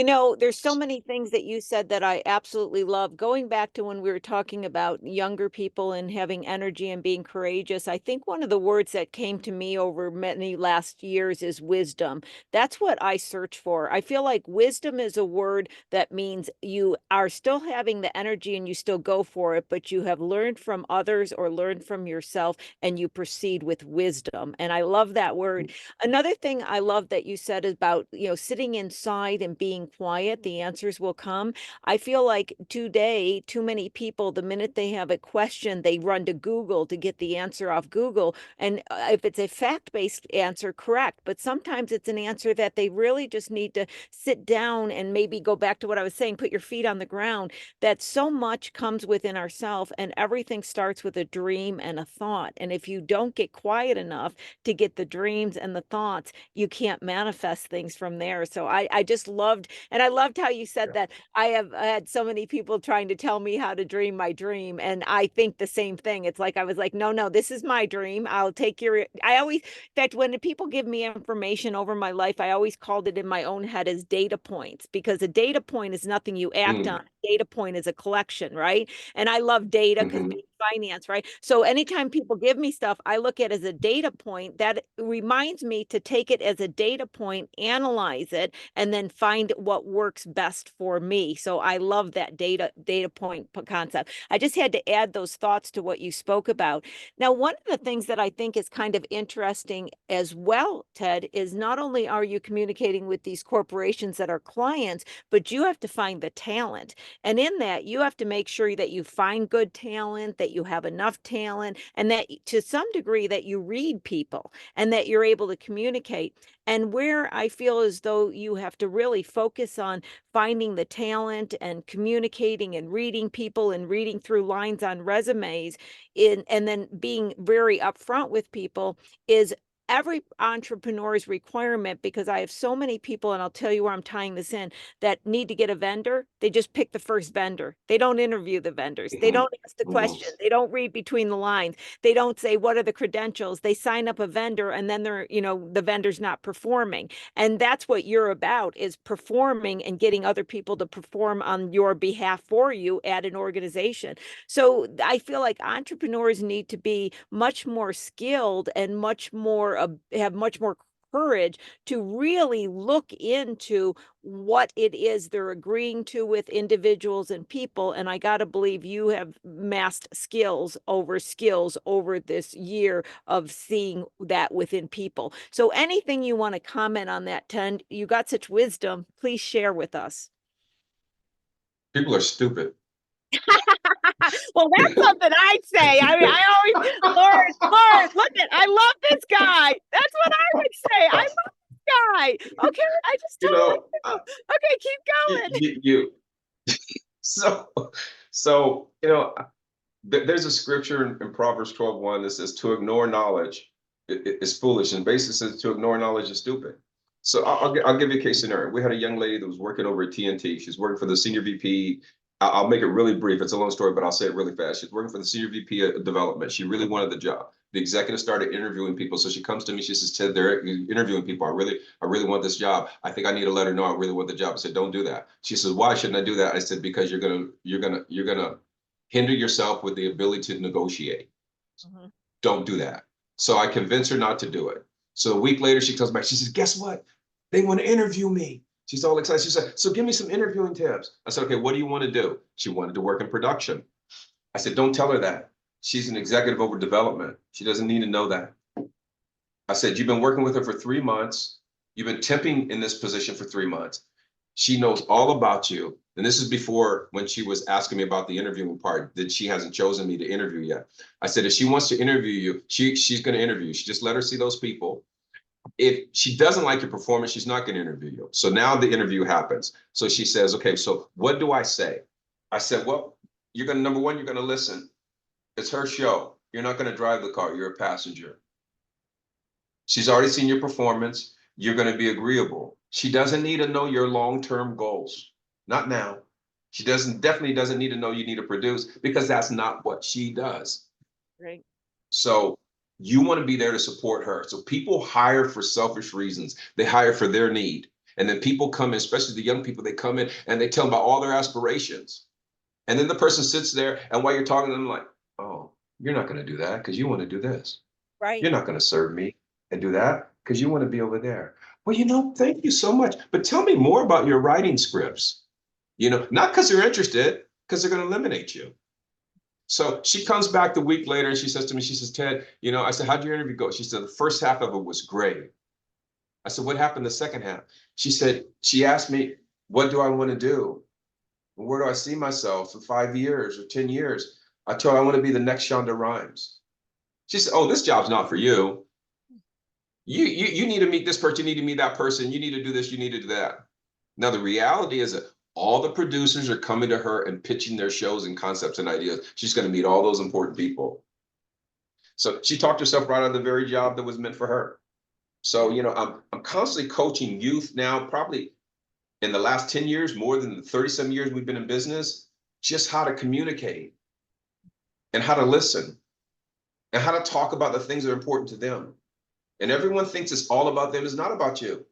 there's so many things that you said that I absolutely love. Going back to when we were talking about younger people and having energy and being courageous, I think one of the words that came to me over many last years is wisdom. That's what I search for. I feel like wisdom is a word that means you are still having the energy and you still go for it, but you have learned from others or learned from yourself and you proceed with wisdom. And I love that word. Another thing I love that you said about, sitting inside and being quiet, the answers will come. I feel like today, too many people, the minute they have a question, they run to Google to get the answer off Google. And if it's a fact-based answer, correct. But sometimes it's an answer that they really just need to sit down and maybe go back to what I was saying, put your feet on the ground. That so much comes within ourselves, and everything starts with a dream and a thought. And if you don't get quiet enough to get the dreams and the thoughts, you can't manifest things from there. So I just loved, and I loved how you said that. I have had so many people trying to tell me how to dream my dream, and I think the same thing. It's like I was like, no, this is my dream. I'll take I always, in fact, when people give me information over my life, I always called it in my own head as data points, because a data point is nothing you act on. A data point is a collection, right? And I love data because being finance, right? So anytime people give me stuff, I look at it as a data point that reminds me to take it as a data point, analyze it, and then find what works best for me. So I love that data point concept. I just had to add those thoughts to what you spoke about. Now, one of the things that I think is kind of interesting as well, Ted, is not only are you communicating with these corporations that are clients, but you have to find the talent. And in that, you have to make sure that you find good talent, that you have enough talent, and that to some degree that you read people and that you're able to communicate. And where I feel as though you have to really focus on finding the talent and communicating and reading people and reading through lines on resumes and then being very upfront with people is every entrepreneur's requirement, because I have so many people, and I'll tell you where I'm tying this in, that need to get a vendor. They just pick the first vendor. They don't interview the vendors. They don't ask the question. They don't read between the lines. They don't say, what are the credentials? They sign up a vendor, and then the vendor's not performing. And that's what you're about, is performing and getting other people to perform on your behalf for you at an organization. So I feel like entrepreneurs need to be much more skilled and have much more courage to really look into what it is they're agreeing to with individuals and people. And I got to believe you have massed skills over this year of seeing that within people. So anything you want to comment on that, Ted? You got such wisdom. Please share with us. People are stupid. Well, that's something I'd say. I mean, I always, Lord, look I love this guy. That's what I would say. I love this guy. Okay, I just totally do. Okay, keep going. So there's a scripture in Proverbs 12:1 that says to ignore knowledge is foolish, and basically says to ignore knowledge is stupid. So I'll give you a case scenario. We had a young lady that was working over at TNT. She's working for the senior VP. I'll make it really brief. It's a long story, but I'll say it really fast. She's working for the senior VP of development. She really wanted the job. the executive started interviewing people. So she comes to me, she says, Ted, they're interviewing people. I really want this job. I think I need to let her know I really want the job. I said, don't do that. She says, why shouldn't I do that? I said, because you're gonna hinder yourself with the ability to negotiate. Mhm. Don't do that. So I convinced her not to do it. So a week later, she comes back. She says, guess what? They want to interview me. She's all excited. She said, so give me some interviewing tips. I said, okay, what do you want to do? She wanted to work in production. I said, don't tell her that. She's an executive over development. She doesn't need to know that. I said, you've been working with her for 3 months. You've been temping in this position for 3 months. She knows all about you. And this is before when she was asking me about the interviewing part, that she hasn't chosen me to interview yet. I said, if she wants to interview you, she's going to interview you. She just let her see those people. If she doesn't like your performance, she's not going to interview you. So now the interview happens. So she says, okay, so what do I say? I said, well, you're going to, number one, you're going to listen. It's her show. You're not going to drive the car. You're a passenger. She's already seen your performance. You're going to be agreeable. She doesn't need to know your long-term goals. Not now. She definitely doesn't need to know you need to produce, because that's not what she does. Right. So you want to be there to support her. So people hire for selfish reasons. They hire for their need. And then people come in, especially the young people, they come in and they tell them about all their aspirations. And then the person sits there, and while you're talking to them, like, oh, you're not going to do that because you want to do this. Right. You're not going to serve me and do that because you want to be over there. Well, thank you so much. But tell me more about your writing scripts. Not because they're interested, because they're going to eliminate you. So she comes back the week later and she says to me, she says, Ted, I said, how'd your interview go? She said, the first half of it was great. I said, what happened the second half? She asked me, what do I want to do? Where do I see myself in 5 years or 10 years? I told her I want to be the next Shonda Rhimes. She said, oh, this job's not for you. You need to meet this person, you need to meet that person, you need to do this, you need to do that. Now, the reality is that all the producers are coming to her and pitching their shows and concepts and ideas. She's going to meet all those important people. So she talked herself right out of the very job that was meant for her. So, I'm constantly coaching youth now, probably in the last 10 years, more than the 37 years we've been in business, just how to communicate and how to listen and how to talk about the things that are important to them. And everyone thinks it's all about them. It's not about you.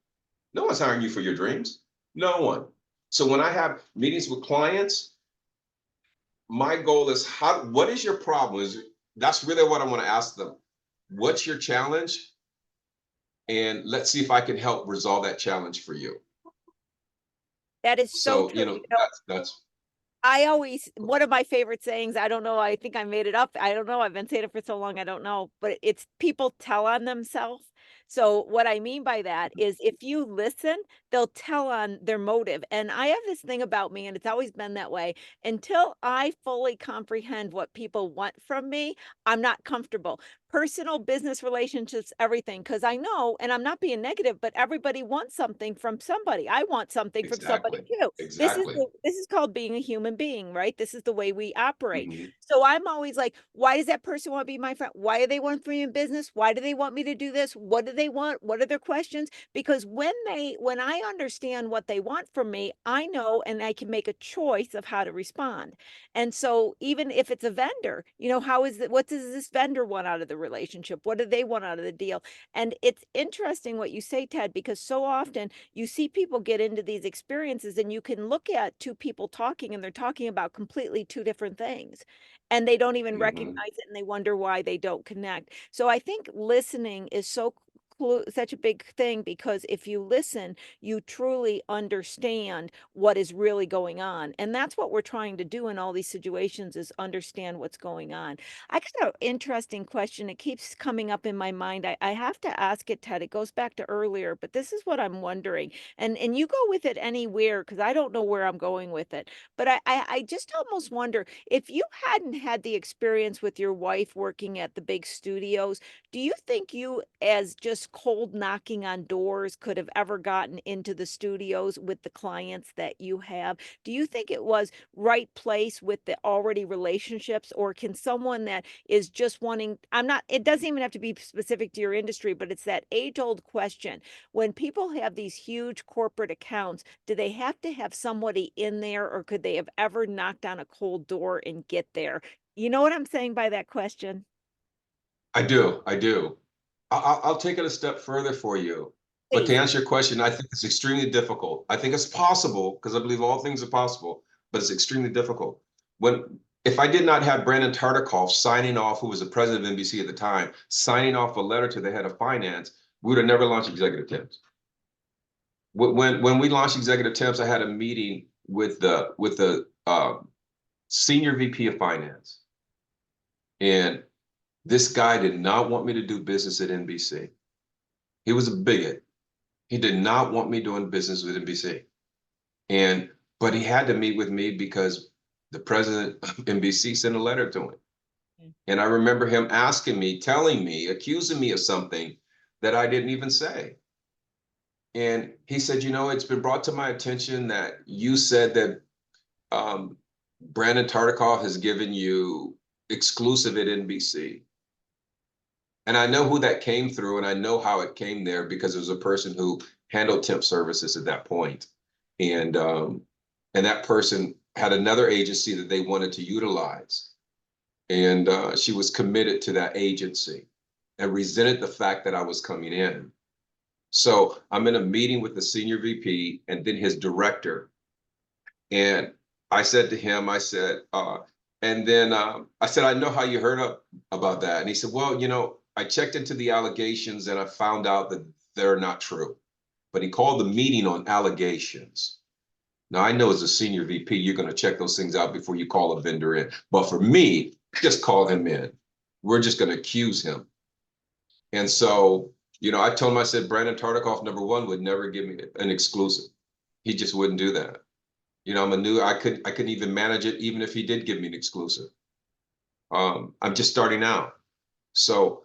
No one's hiring you for your dreams. No one. So when I have meetings with clients, my goal is what is your problem? That's really what I want to ask them. What's your challenge? And let's see if I can help resolve that challenge for you. That is so So, true. that's One of my favorite sayings, I don't know, I think I made it up. I don't know. I've been saying it for so long, I don't know, but it's people tell on themselves. So what I mean by that is if you listen, they'll tell on their motive. And I have this thing about me, and it's always been that way. Until I fully comprehend what people want from me, I'm not comfortable. Personal, business relationships, everything. Cause I know, and I'm not being negative, but everybody wants something from somebody. I want something from somebody exactly, too. exactly. This is called being a human being, right? This is the way we operate. Mhm. So I'm always like, why does that person want to be my friend? Why do they want me in business? Why do they want me to do this? What do they want? What are their questions? Because when I understand what they want from me, I know and I can make a choice of how to respond. And so even if it's a vendor, what does this vendor want out of the relationship? What do they want out of the deal? And it's interesting what you say, Ted, because so often you see people get into these experiences and you can look at two people talking and they're talking about completely two different things and they don't even recognize Mhm. it and they wonder why they don't connect. So I think listening is such a big thing because if you listen, you truly understand what is really going on. And that's what we're trying to do in all these situations is understand what's going on. I got an interesting question. It keeps coming up in my mind. I have to ask it, Ted. It goes back to earlier, but this is what I'm wondering. And you go with it anywhere because I don't know where I'm going with it. But I just almost wonder if you hadn't had the experience with your wife working at the big studios, do you think you, as just cold knocking on doors, could have ever gotten into the studios with the clients that you have? Do you think it was right place with the already relationships, or can someone that is just wanting, it doesn't even have to be specific to your industry, but it's that age old question. When people have these huge corporate accounts, do they have to have somebody in there, or could they have ever knocked on a cold door and get there? You know what I'm saying by that question? I do. I do. I'll take it a step further for you. But to Please. answer your question, I think it's extremely difficult. I think it's possible because I believe all things are possible, but it's extremely difficult. If I did not have Brandon Tartikoff signing off, who was the president of NBC at the time, signing off a letter to the head of finance, we would have never launched Executive Temps. When we launched Executive Temps, I had a meeting with the senior VP of finance, and this guy did not want me to do business at NBC. He was a bigot. He did not want me doing business with NBC. But he had to meet with me because the president of NBC sent a letter to him. And I remember him asking me, telling me, accusing me of something that I didn't even say. And he said, it's been brought to my attention that you said that Brandon Tartikoff has given you exclusive at NBC. And I know who that came through, and I know how it came there because it was a person who handled temp services at that point. And that person had another agency that they wanted to utilize. And she was committed to that agency and resented the fact that I was coming in. So I'm in a meeting with the senior VP and then his director. And I said to him, I said, I know how you heard about that. And he said, well, I checked into the allegations and I found out that they're not true. But he called the meeting on allegations. Now, I know as a senior VP, you're going to check those things out before you call a vendor in. But for me, just call him in. We're just going to accuse him. And so, I told him, I said, Brandon Tartikoff, number one, would never give me an exclusive. He just wouldn't do that. I couldn't even manage it, even if he did give me an exclusive. I'm just starting out. So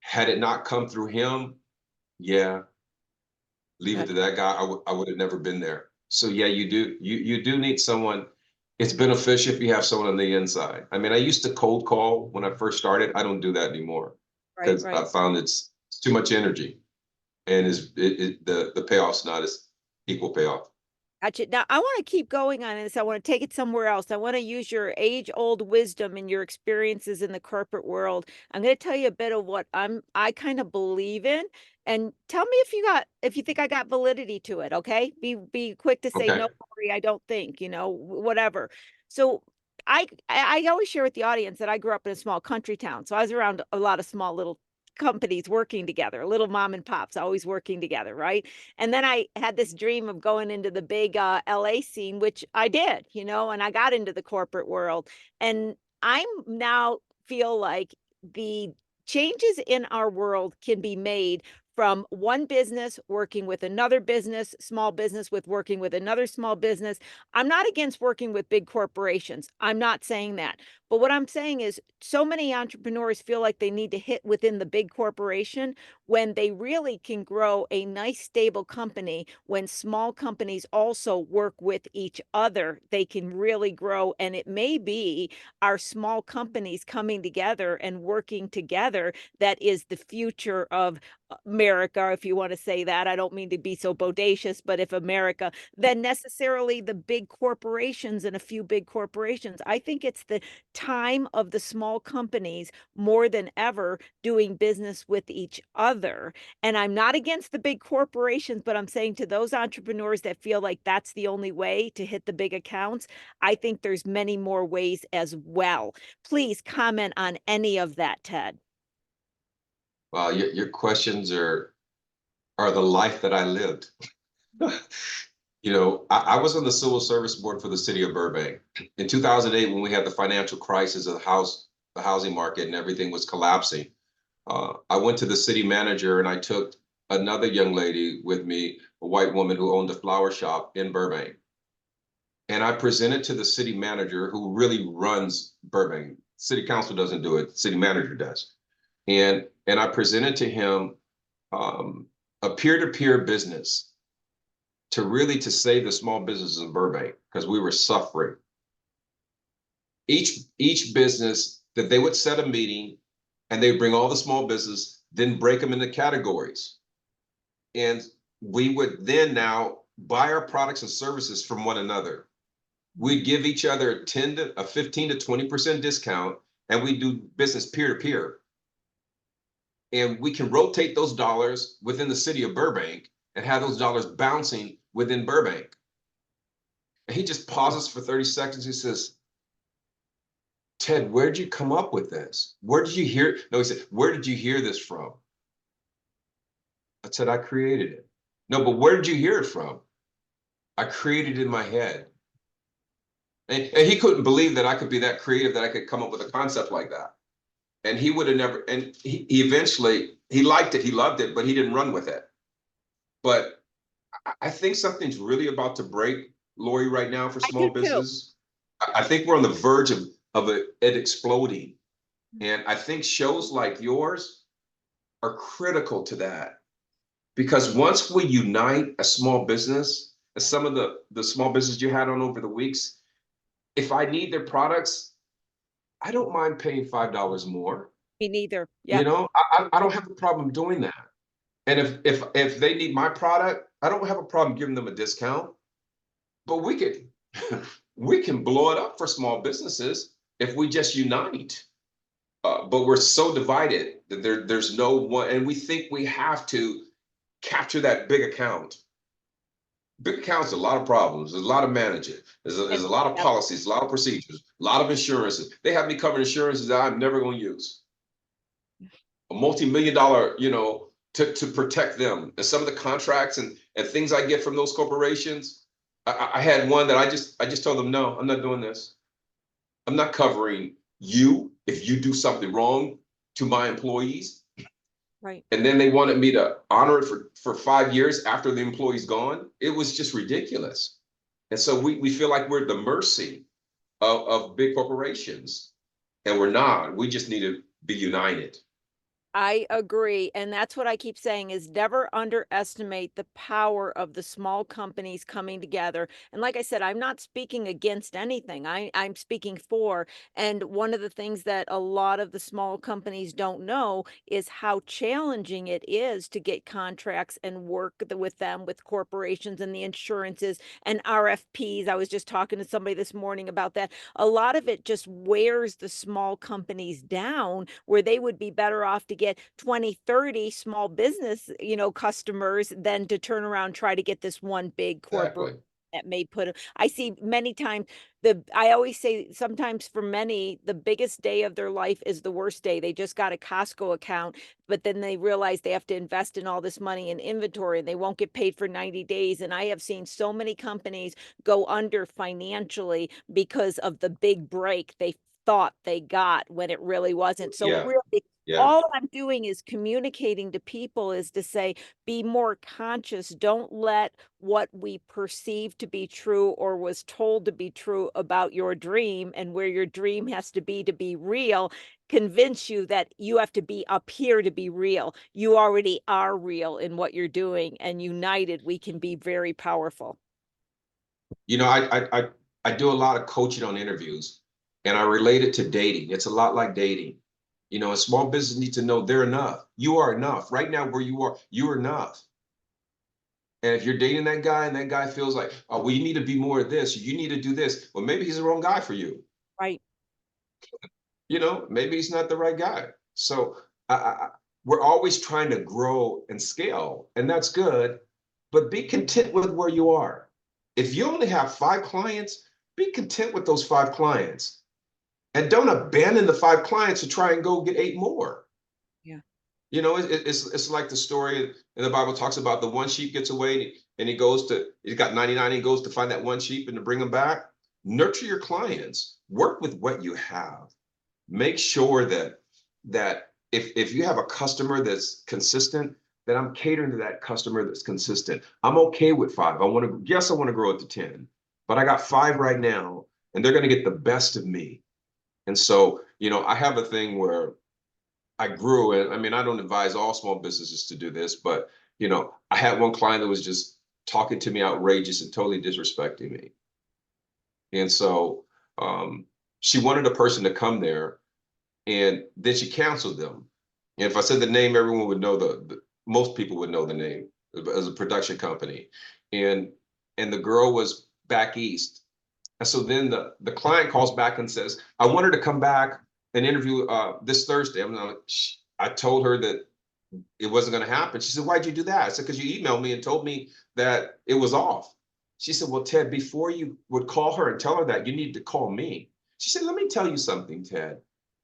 had it not come through him, leave it to that guy. I would have never been there. So yeah, you do need someone. It's beneficial if you have someone on the inside. I mean, I used to cold call when I first started. I don't do that anymore because I found it's too much energy, and the payoff's not as equal payoff. Gotcha. Now, I want to keep going on this. I want to take it somewhere else. I want to use your age-old wisdom and your experiences in the corporate world. I'm going to tell you a bit of what I kind of believe in, and tell me if you think I got validity to it. Okay, be quick to say Okay. no, Corey, I don't think. Whatever. So I always share with the audience that I grew up in a small country town, so I was around a lot of small little companies working together, little mom and pops always working together, right? And then I had this dream of going into the big LA scene, which I did, and I got into the corporate world. And I'm now feel like the changes in our world can be made from one business working with another business, small business with working with another small business. I'm not against working with big corporations. I'm not saying that. But what I'm saying is so many entrepreneurs feel like they need to hit within the big corporation when they really can grow a nice, stable company. When small companies also work with each other, they can really grow. And it may be our small companies coming together and working together that is the future of America, if you want to say that. I don't mean to be so bodacious, but if America, then necessarily the big corporations and a few big corporations. I think it's the time of the small companies more than ever doing business with each other. And I'm not against the big corporations, but I'm saying to those entrepreneurs that feel like that's the only way to hit the big accounts, I think there's many more ways as well. Please comment on any of that, Ted. Well, your questions are the life that I lived. I was on the civil service board for the city of Burbank. In 2008, when we had the financial crisis of the housing market and everything was collapsing, I went to the city manager and I took another young lady with me, a white woman who owned a flower shop in Burbank. And I presented to the city manager who really runs Burbank. City council doesn't do it, city manager does. And I presented to him a peer-to-peer business to save the small businesses in Burbank because we were suffering. Each business that they would set a meeting and they would bring all the small business, then break them into categories. And we would then now buy our products and services from one another. We'd give each other a 15 to 20% discount, and we do business peer to peer. and we can rotate those dollars within the city of Burbank and have those dollars bouncing within Burbank. And he just pauses for 30 seconds. He says, Ted, where did you come up with this? Where did you hear? No, he said, where did you hear this from? I said, I created it. No, but where did you hear it from? I created it in my head. And he couldn't believe that I could be that creative, that I could come up with a concept like that. And he would have never, and he eventually, he liked it, he loved it, but he didn't run with it. But I think something's really about to break, Lori, right now for small business. I think we're on the verge of it exploding. And I think shows like yours are critical to that. Because once we unite a small business, and some of the small business you had on over the weeks, if I need their products, I don't mind paying $5 more. Me neither. Yeah. You know, I don't have a problem doing that. And if they need my product, I don't have a problem giving them a discount. But we can blow it up for small businesses if we just unite. But we're so divided that there's no one, and we think we have to capture that big account. Big accounts, a lot of problems. There's a lot of managing. There's a lot of policies, a lot of procedures, a lot of insurances. They have me covered insurances that I'm never going to use. A multi-million-dollar, you know, to protect them. And some of the contracts and things I get from those corporations, I had one that I just told them, no, I'm not doing this. I'm not covering you if you do something wrong to my employees. Right. And then they wanted me to honor it for 5 years after the employee's gone. It was just ridiculous. And so we feel like we're at the mercy of big corporations, and we're not. We just need to be united. I agree. And that's what I keep saying is never underestimate the power of the small companies coming together. And like I said, I'm not speaking against anything. I'm speaking for. And one of the things that a lot of the small companies don't know is how challenging it is to get contracts and work with them, with corporations and the insurances and RFPs. I was just talking to somebody this morning about that. A lot of it just wears the small companies down, where they would be better off to get 20, 30 small business, customers than to turn around, try to get this one big corporate. Exactly. That may I see many times I always say sometimes for many, the biggest day of their life is the worst day. They just got a Costco account, but then they realize they have to invest in all this money in inventory and they won't get paid for 90 days. And I have seen so many companies go under financially because of the big break they thought they got when it really wasn't. So Yeah. really, Yeah. all I'm doing is communicating to people is to say, be more conscious. Don't let what we perceive to be true or was told to be true about your dream and where your dream has to be real, convince you that you have to be up here to be real. You already are real in what you're doing, and united, we can be very powerful. You know, I do a lot of coaching on interviews, and I relate it to dating. It's a lot like dating. You know, a small business needs to know they're enough. You are enough. Right now where you are, you're enough. And if you're dating that guy and that guy feels like, oh, well, you need to be more of this, you need to do this. Well, maybe he's the wrong guy for you. Right. You know, maybe he's not the right guy. So we're always trying to grow and scale, and that's good, but be content with where you are. If you only have 5 clients, be content with those 5 clients. And don't abandon the 5 clients to try and go get 8 more. Yeah. You know, it's like the story in the Bible talks about the one sheep gets away and he's got 99 and he goes to find that one sheep and to bring them back. Nurture your clients. Work with what you have. Make sure that if you have a customer that's consistent, then I'm catering to that customer that's consistent. I'm okay with 5. I want to grow it to 10, but I got 5 right now, and they're going to get the best of me. And so, you know, I have a thing where I grew, and I mean, I don't advise all small businesses to do this, but, you know, I had one client that was just talking to me outrageous and totally disrespecting me. And so she wanted a person to come there, and then she canceled them. And if I said the name, everyone would know most people would know the name as a production company. And the girl was back east. And so then the client calls back and says, I want her to come back and interview this Thursday. I'm like, I told her that it wasn't going to happen. She said, why'd you do that? I said, because you emailed me and told me that it was off. She said, well, Ted, before you would call her and tell her that, you need to call me. She said, let me tell you something, Ted.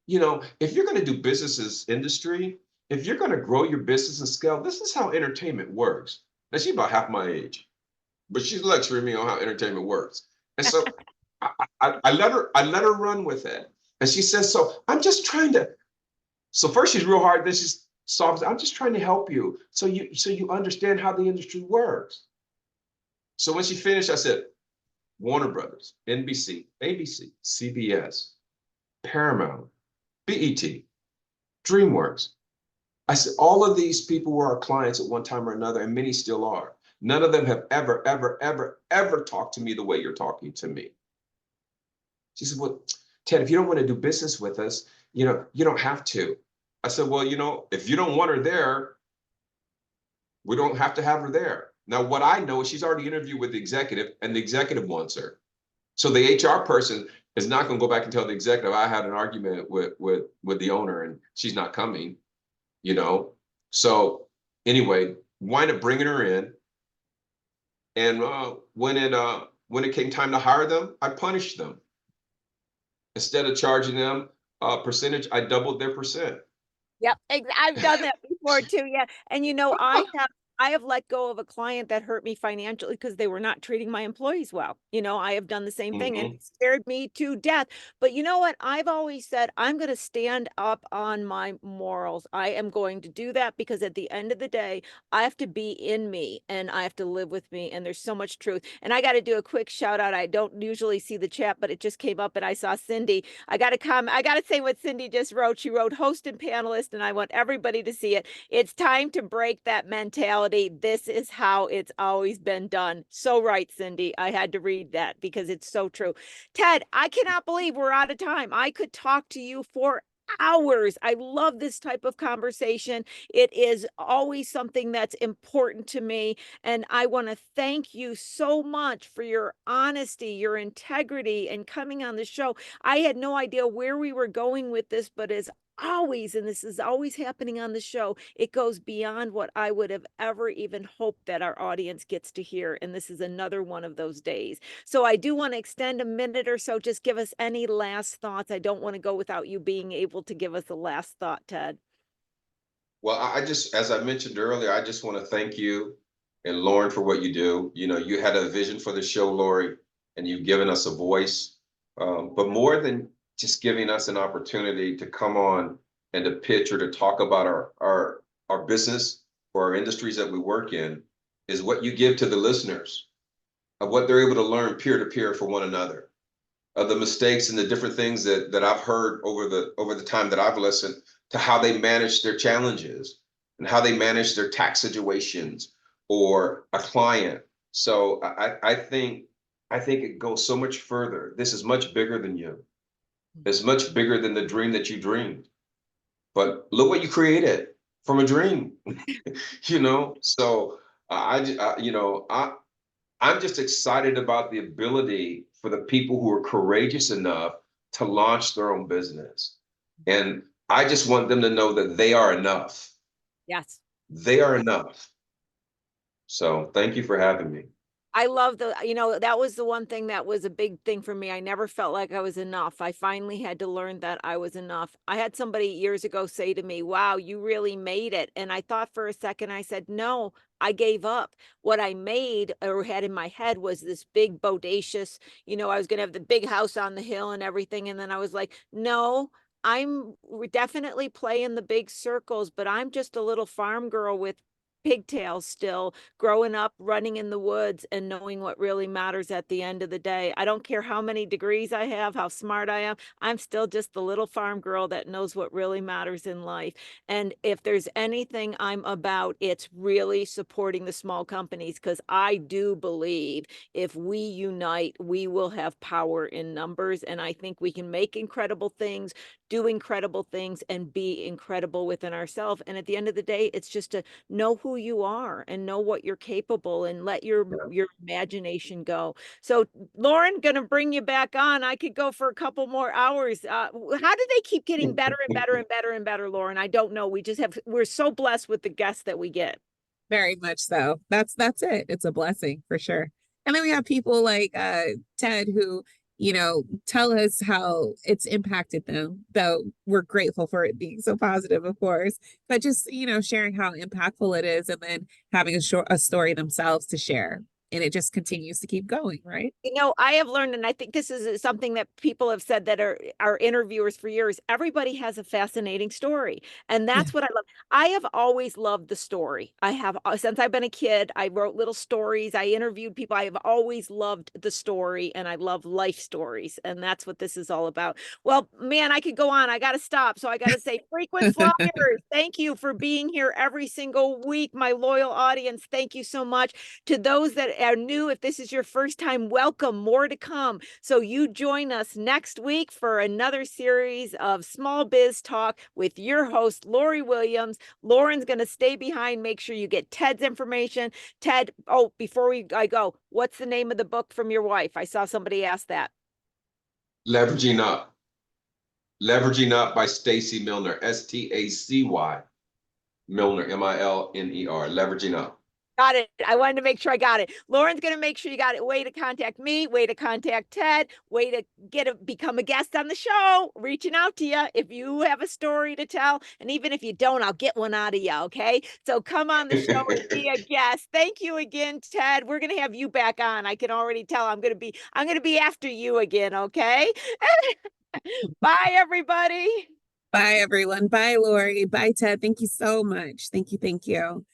You know, if you're going to do businesses industry, if you're going to grow your business and scale, this is how entertainment works. Now, she's about half my age, but she's lecturing me on how entertainment works. And so I let her run with it. And she says, so I'm just trying to, so first she's real hard, then she's soft. I'm just trying to help you so you understand how the industry works. So when she finished, I said, Warner Brothers, NBC, ABC, CBS, Paramount, BET, DreamWorks. I said, all of these people were our clients at one time or another, and many still are. None of them have ever, ever, ever, ever talked to me the way you're talking to me. She said, well, Ted, if you don't want to do business with us, you know, you don't have to. I said, well, you know, if you don't want her there, we don't have to have her there. Now, what I know is she's already interviewed with the executive, and the executive wants her. So the HR person is not going to go back and tell the executive, I had an argument with the owner and she's not coming, you know? So anyway, wind up bringing her in. And when it came time to hire them, I punished them. Instead of charging them a percentage, I doubled their percent. Yep, I've done that before too, yeah, and, you know, I have let go of a client that hurt me financially because they were not treating my employees well. You know, I have done the same thing, and Mhm. it scared me to death, but you know what? I've always said, "I'm gonna stand up on my morals." I am going to do that because at the end of the day, I have to be in me, and I have to live with me, and there's so much truth, and I gotta do a quick shout out. I don't usually see the chat, but it just came up, and I saw Cindy. I gotta say what Cindy just wrote. She wrote, "Host and panelist," and I want everybody to see it. "It's time to break that mentality. This is how it's always been done." So right, Cindy. I had to read that because it's so true. Ted, I cannot believe we're out of time. I could talk to you for hours. I love this type of conversation. It is always something that's important to me. And I want to thank you so much for your honesty, your integrity, and coming on the show. I had no idea where we were going with this, but as always, and this is always happening on the show, it goes beyond what I would have ever even hoped that our audience gets to hear. And this is another one of those days. So I do want to extend a minute or so. Just give us any last thoughts. I don't want to go without you being able to give us a last thought, Ted. Well, I just, as I mentioned earlier, I just want to thank you and Lauren for what you do. You know, you had a vision for the show, Lori, and you've given us a voice. But more than just giving us an opportunity to come on and to pitch or to talk about our business or our industries that we work in, is what you give to the listeners of what they're able to learn peer to peer for one another, of the mistakes and the different things that I've heard over the time that I've listened to how they manage their challenges and how they manage their tax situations or a client. So I think it goes so much further. This is much bigger than you. It's much bigger than the dream that you dreamed. But look what you created from a dream, you know? So you know, I'm just excited about the ability for the people who are courageous enough to launch their own business. And I just want them to know that they are enough. Yes. They are enough. So thank you for having me. I love you know, that was the one thing that was a big thing for me. I never felt like I was enough. I finally had to learn that I was enough. I had somebody years ago say to me, "Wow, you really made it." And I thought for a second, I said, "No, I gave up." What I made or had in my head was this big, bodacious, you know, I was going to have the big house on the hill and everything. And then I was like, "No, we're definitely playing the big circles, but I'm just a little farm girl with pigtails still, growing up, running in the woods, and knowing what really matters at the end of the day. I don't care how many degrees I have, how smart I am. I'm still just the little farm girl that knows what really matters in life. And if there's anything I'm about, it's really supporting the small companies because I do believe if we unite, we will have power in numbers. And I think we can make incredible things, do incredible things, and be incredible within ourselves. And at the end of the day, it's just to know who who you are and know what you're capable and let your imagination go. So Lauren, gonna bring you back on. I could go for a couple more hours. How do they keep getting better and better and better and better, Lauren? I don't know. We're so blessed with the guests that we get. Very much so. That's it. It's a blessing for sure. And then we have people like Ted who, tell us how it's impacted them, though we're grateful for it being so positive, of course. But just, sharing how impactful it is and then having a story themselves to share. And it just continues to keep going, right? I have learned, and I think this is something that people have said that are interviewers for years. Everybody has a fascinating story, and Yeah. that's what I love. I have always loved the story. I have since I've been a kid. I wrote little stories. I interviewed people. I have always loved the story, and I love life stories, and that's what this is all about. Well, man, I could go on. I got to stop. So I got to say, frequent flyers, thank you for being here every single week, my loyal audience. Thank you so much. To those that are new, if this is your first time, welcome. More to come. So you join us next week for another series of Small Biz Talk with your host, Lori Williams. Lauren's going to stay behind. Make sure you get Ted's information. Ted, before I go, what's the name of the book from your wife? I saw somebody ask that. Leveraging Up. Leveraging Up by Stacy Milner, Stacy Milner, Milner. Leveraging Up. Got it. I wanted to make sure I got it. Lauren's going to make sure you got it. Way to contact me, way to contact Ted, way to become a guest on the show, reaching out to you if you have a story to tell. And even if you don't, I'll get one out of you. Okay. So come on the show and be a guest. Thank you again, Ted. We're going to have you back on. I can already tell I'm going to be after you again. Okay. Bye, everybody. Bye, everyone. Bye, Lori. Bye, Ted. Thank you so much. Thank you. Thank you.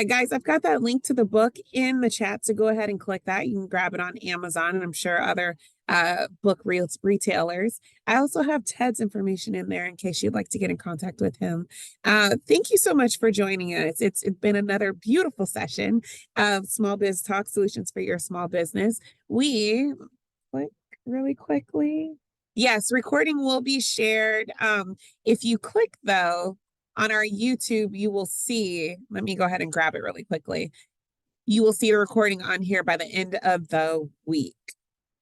Guys, I've got that link to the book in the chat, so go ahead and click that. You can grab it on Amazon and I'm sure other book retailers. I also have Ted's information in there in case you'd like to get in contact with him. Thank you so much for joining us. It's been another beautiful session of Small Biz Talk, solutions for your small business. We click really quickly. Yes, recording will be shared. If you click though, on our YouTube, you will see, let me go ahead and grab it really quickly. You will see the recording on here by the end of the week.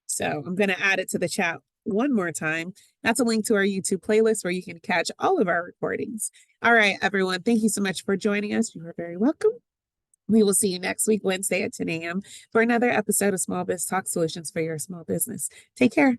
So I'm going to add it to the chat one more time. That's a link to our YouTube playlist where you can catch all of our recordings. All right, everyone. Thank you so much for joining us. You are very welcome. We will see you next week, Wednesday at 10 a.m. for another episode of Small Biz Talk, solutions for your small business. Take care.